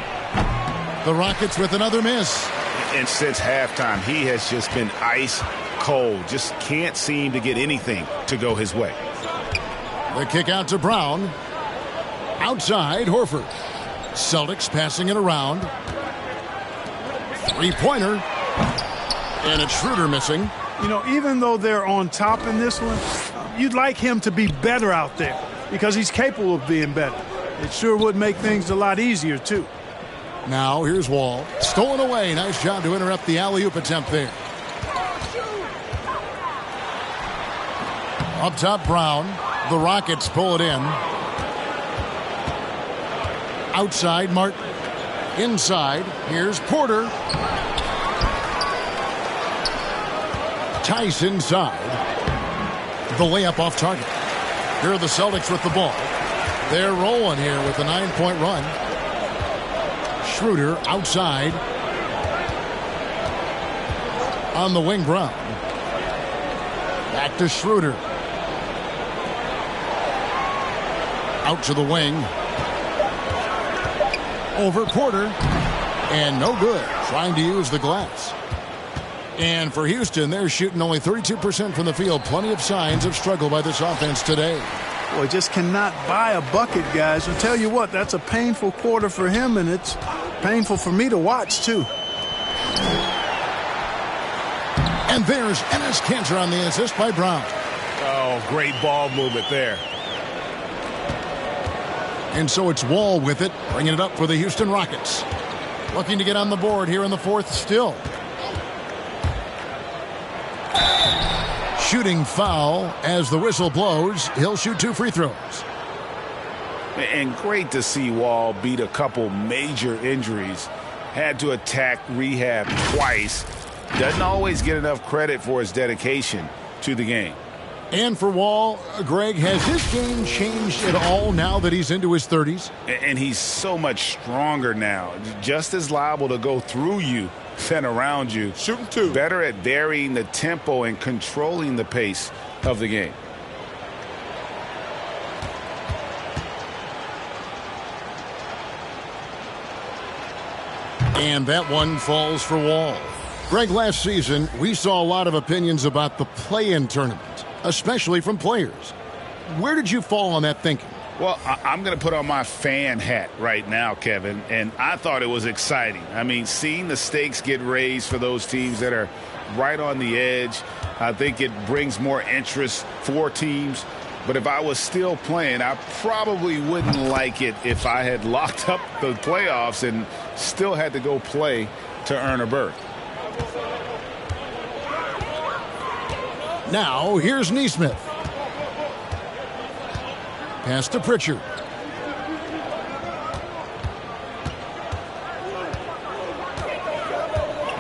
The Rockets with another miss. And since halftime, he has just been ice cold. Just can't seem to get anything to go his way. The kick out to Brown. Outside, Horford. Celtics passing it around. Three-pointer. And it's Schroeder missing. You know, even though they're on top in this one, you'd like him to be better out there because he's capable of being better. It sure would make things a lot easier, too. Now, here's Wall. Stolen away. Nice job to interrupt the alley-oop attempt there. Up top, Brown. The Rockets pull it in. Outside, Martin. Inside, here's Porter. Tice inside. The layup off target. Here are the Celtics with the ball. They're rolling here with a 9-point run. Schroeder outside. On the wing, Brown. Back to Schroeder. Out to the wing. Over Porter. And no good. Trying to use the glass. And for Houston, they're shooting only 32% from the field. Plenty of signs of struggle by this offense today. Boy, just cannot buy a bucket, guys. I'll tell you what, that's a painful quarter for him, and it's painful for me to watch, too. And there's Enes Kanter on the assist by Brown. Oh, great ball movement there. And so it's Wall with it, bringing it up for the Houston Rockets. Looking to get on the board here in the fourth still. Shooting foul as the whistle blows. He'll shoot 2 free throws. And great to see Wall beat a couple major injuries. Had to attack rehab twice. Doesn't always get enough credit for his dedication to the game. And for Wall, Greg, has his game changed at all now that he's into his 30s? And he's so much stronger now. Just as liable to go through you than around you. Shooting 2. Better at varying the tempo and controlling the pace of the game. And that one falls for Wall. Greg, last season, we saw a lot of opinions about the play-in tournament, especially from players. Where did you fall on that thinking? Well, I'm going to put on my fan hat right now, Kevin, and I thought it was exciting. I mean, seeing the stakes get raised for those teams that are right on the edge, I think it brings more interest for teams. But if I was still playing, I probably wouldn't like it if I had locked up the playoffs and still had to go play to earn a berth. Now, here's Nesmith. Pass to Pritchard.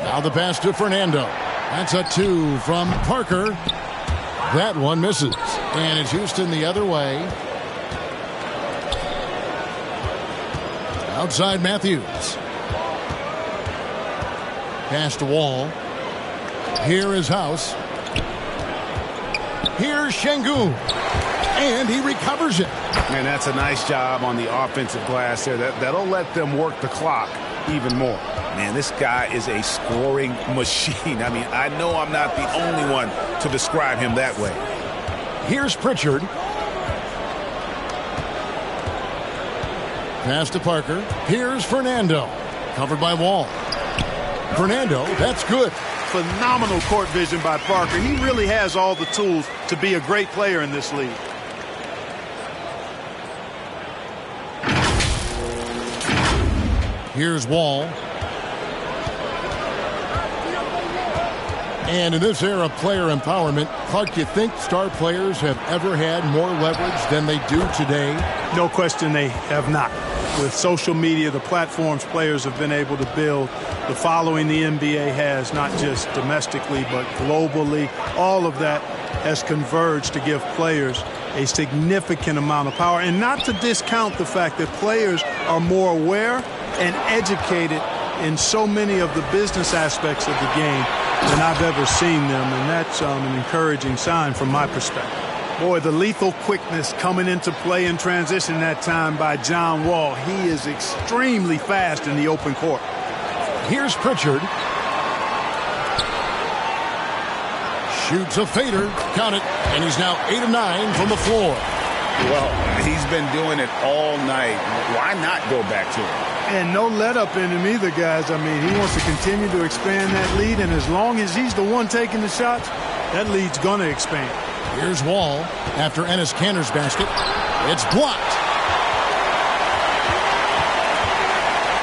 Now the pass to Fernando. That's a 2 from Parker. That one misses. And it's Houston the other way. Outside Matthews. Pass to Wall. Here is House. Here's Şengün. And he recovers it. And that's a nice job on the offensive glass there. That'll let them work the clock even more. Man, this guy is a scoring machine. I mean, I know I'm not the only one to describe him that way. Here's Pritchard. Pass to Parker. Here's Fernando. Covered by Wall. Fernando, that's good. Phenomenal court vision by Parker. He really has all the tools to be a great player in this league. Here's Wall. And in this era of player empowerment, Clark, you think star players have ever had more leverage than they do today? No question they have not. With social media, the platforms players have been able to build, the following the NBA has, not just domestically but globally, all of that has converged to give players a significant amount of power. And not to discount the fact that players are more aware and educated in so many of the business aspects of the game than I've ever seen them, and that's an encouraging sign from my perspective. Boy, the lethal quickness coming into play in transition that time by John Wall. He is extremely fast in the open court. Here's Pritchard. Shoots a fader. Count it. And he's now 8 of 9 from the floor. Well, he's been doing it all night. Why not go back to it? And no let up in him either, guys. I mean, he wants to continue to expand that lead, and as long as he's the one taking the shots, that lead's going to expand. Here's Wall after Enes Kanter's basket. It's blocked.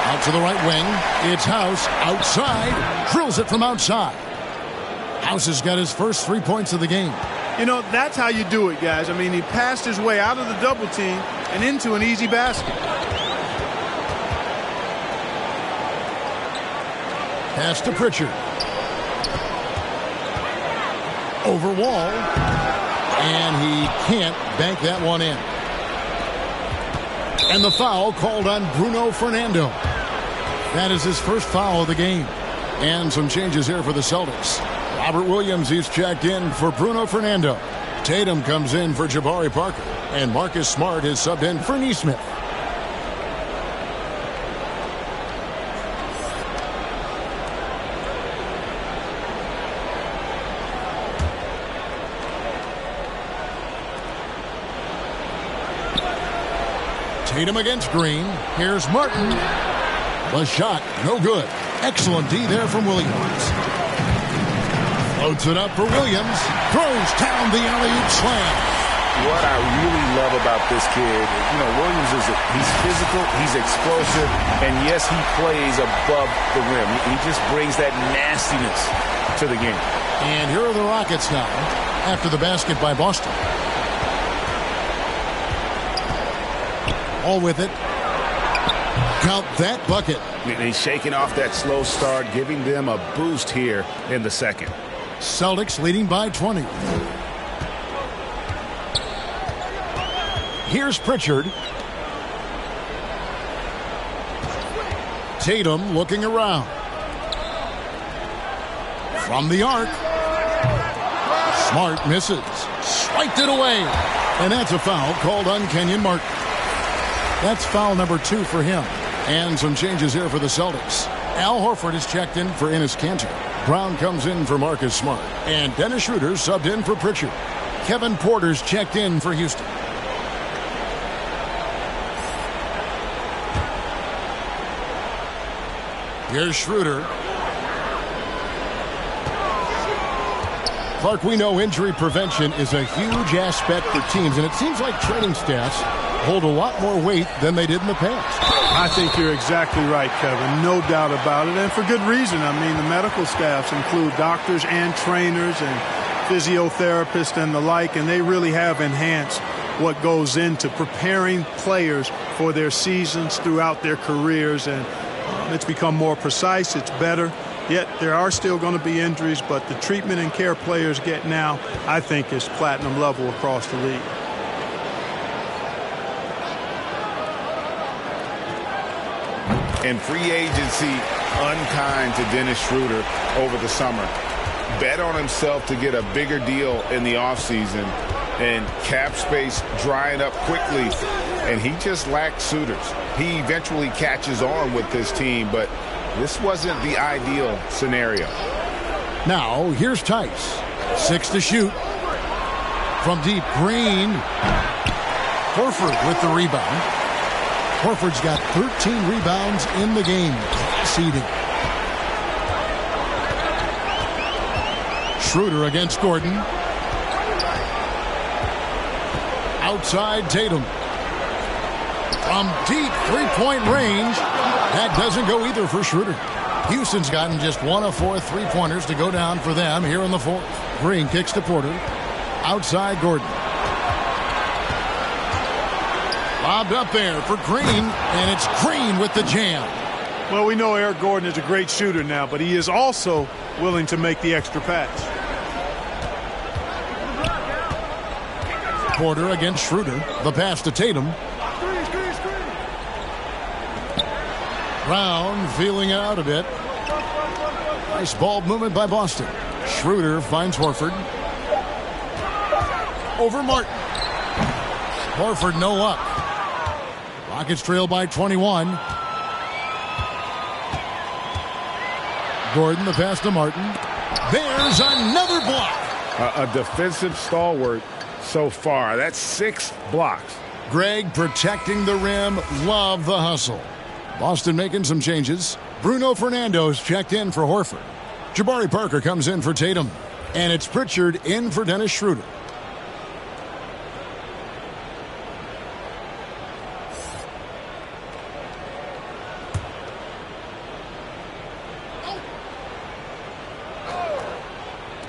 Out to the right wing. It's House outside. Drills it from outside. House has got his first 3 points of the game. You know, that's how you do it, guys. I mean, he passed his way out of the double team and into an easy basket. Pass to Pritchard. Over Wall. And he can't bank that one in. And the foul called on Bruno Fernando. That is his first foul of the game. And some changes here for the Celtics. Robert Williams is checked in for Bruno Fernando. Tatum comes in for Jabari Parker. And Marcus Smart is subbed in for Nesmith. Tatum against Green. Here's Martin. The shot, no good. Excellent D there from Williams. Floats it up for Williams. Throws down the alley-oop slam. What I really love about this kid, Williams he's physical, he's explosive, and yes, he plays above the rim. He just brings that nastiness to the game. And here are the Rockets now after the basket by Boston. All with it. Count that bucket. He's shaking off that slow start, giving them a boost here in the second. Celtics leading by 20. Here's Pritchard. Tatum looking around. From the arc. Smart misses. Swiped it away. And that's a foul called on Kenyon Martin. That's foul number 2 for him. And some changes here for the Celtics. Al Horford is checked in for Enes Kanter. Brown comes in for Marcus Smart. And Dennis Schroeder subbed in for Pritchard. Kevin Porter's checked in for Houston. Here's Schroeder. Clark, we know injury prevention is a huge aspect for teams, and it seems like training staffs hold a lot more weight than they did in the past. I think you're exactly right, Kevin. No doubt about it, and for good reason. I mean, the medical staffs include doctors and trainers and physiotherapists and the like, and they really have enhanced what goes into preparing players for their seasons throughout their careers, and it's become more precise. It's better. Yet there are still going to be injuries, but the treatment and care players get now, I think, is platinum level across the league. And free agency unkind to Dennis Schroeder over the summer. Bet on himself to get a bigger deal in the offseason, and cap space drying up quickly, and he just lacked suitors. He eventually catches on with this team, but this wasn't the ideal scenario. Now, here's Tice. 6 to shoot. From deep, Green. Horford with the rebound. Horford's got 13 rebounds in the game. Seeding. Schroeder against Gordon. Outside Tatum. From deep three-point range. That doesn't go either for Schroeder. Houston's gotten just 1 of 4 three-pointers to go down for them here in the fourth. Green kicks to Porter. Outside Gordon. Lobbed up there for Green, and it's Green with the jam. Well, we know Eric Gordon is a great shooter now, but he is also willing to make the extra pass. Porter against Schroeder. The pass to Tatum. Brown feeling out a bit. Nice ball movement by Boston. Schroeder finds Horford. Over Martin. Horford no luck. Rockets trail by 21. Gordon the pass to Martin. There's another block. A defensive stalwart so far. That's 6 blocks. Greg protecting the rim. Love the hustle. Boston making some changes. Bruno Fernando's checked in for Horford. Jabari Parker comes in for Tatum. And it's Pritchard in for Dennis Schroeder.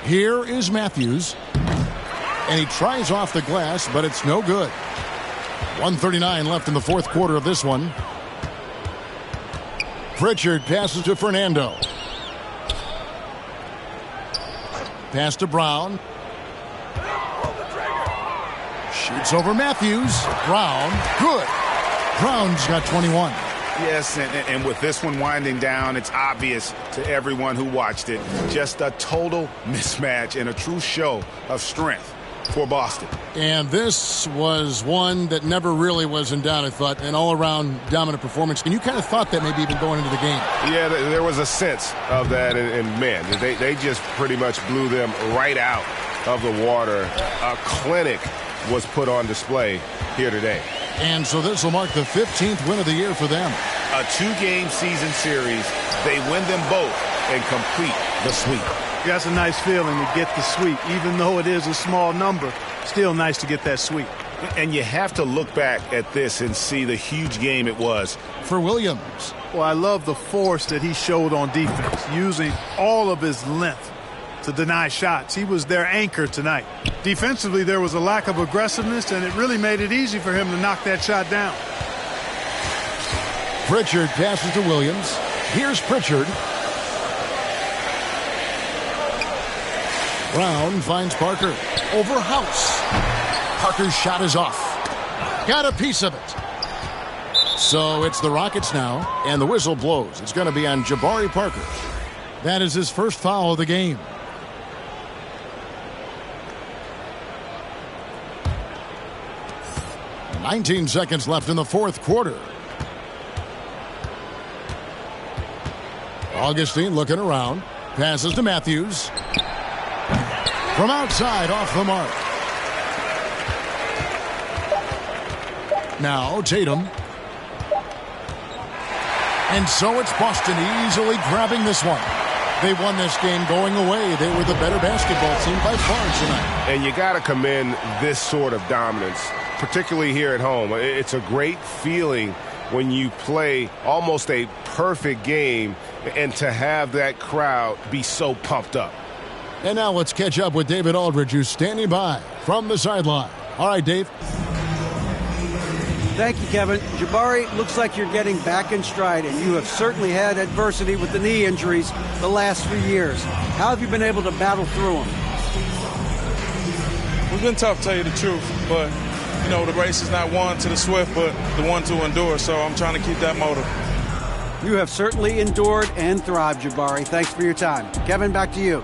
Here is Matthews. And he tries off the glass, but it's no good. 1:39 left in the fourth quarter of this one. Pritchard passes to Fernando. Pass to Brown. Shoots over Matthews. Brown, good. Brown's got 21. Yes, and with this one winding down, it's obvious to everyone who watched it. Just a total mismatch and a true show of strength for Boston. And this was one that never really was in doubt, I thought, an all-around dominant performance. And you kind of thought that maybe even going into the game. Yeah, there was a sense of that, and man, they just pretty much blew them right out of the water. A clinic was put on display here today. And so this will mark the 15th win of the year for them. A 2-game season series. They win them both and complete the sweep. That's a nice feeling to get the sweep. Even though it is a small number, still nice to get that sweep. And you have to look back at this and see the huge game it was for Williams. Well, I love the force that he showed on defense, using all of his length to deny shots. He was their anchor tonight. Defensively, there was a lack of aggressiveness, and it really made it easy for him to knock that shot down. Pritchard passes to Williams. Here's Pritchard. Brown finds Parker. Over House. Parker's shot is off. Got a piece of it. So it's the Rockets now, and the whistle blows. It's going to be on Jabari Parker. That is his first foul of the game. "19 seconds left in the fourth quarter. Augustine looking around. Passes to Matthews. From outside, off the mark. Now Tatum. And so it's Boston easily grabbing this one. They won this game going away. They were the better basketball team by far tonight. And you got to commend this sort of dominance, particularly here at home. It's a great feeling when you play almost a perfect game and to have that crowd be so pumped up. And now let's catch up with David Aldridge, who's standing by from the sideline. All right, Dave. Thank you, Kevin. Jabari, looks like you're getting back in stride, and you have certainly had adversity with the knee injuries the last 3 years. How have you been able to battle through them? It's been tough, to tell you the truth, but, you know, the race is not won to the swift, but the one to endure, so I'm trying to keep that motive. You have certainly endured and thrived, Jabari. Thanks for your time. Kevin, back to you.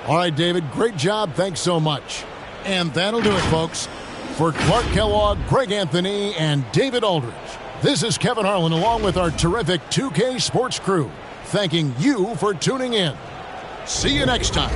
All right, David, great job. Thanks so much. And that'll do it, folks. For Clark Kellogg, Greg Anthony, and David Aldridge, this is Kevin Harlan along with our terrific 2K Sports crew, thanking you for tuning in. See you next time.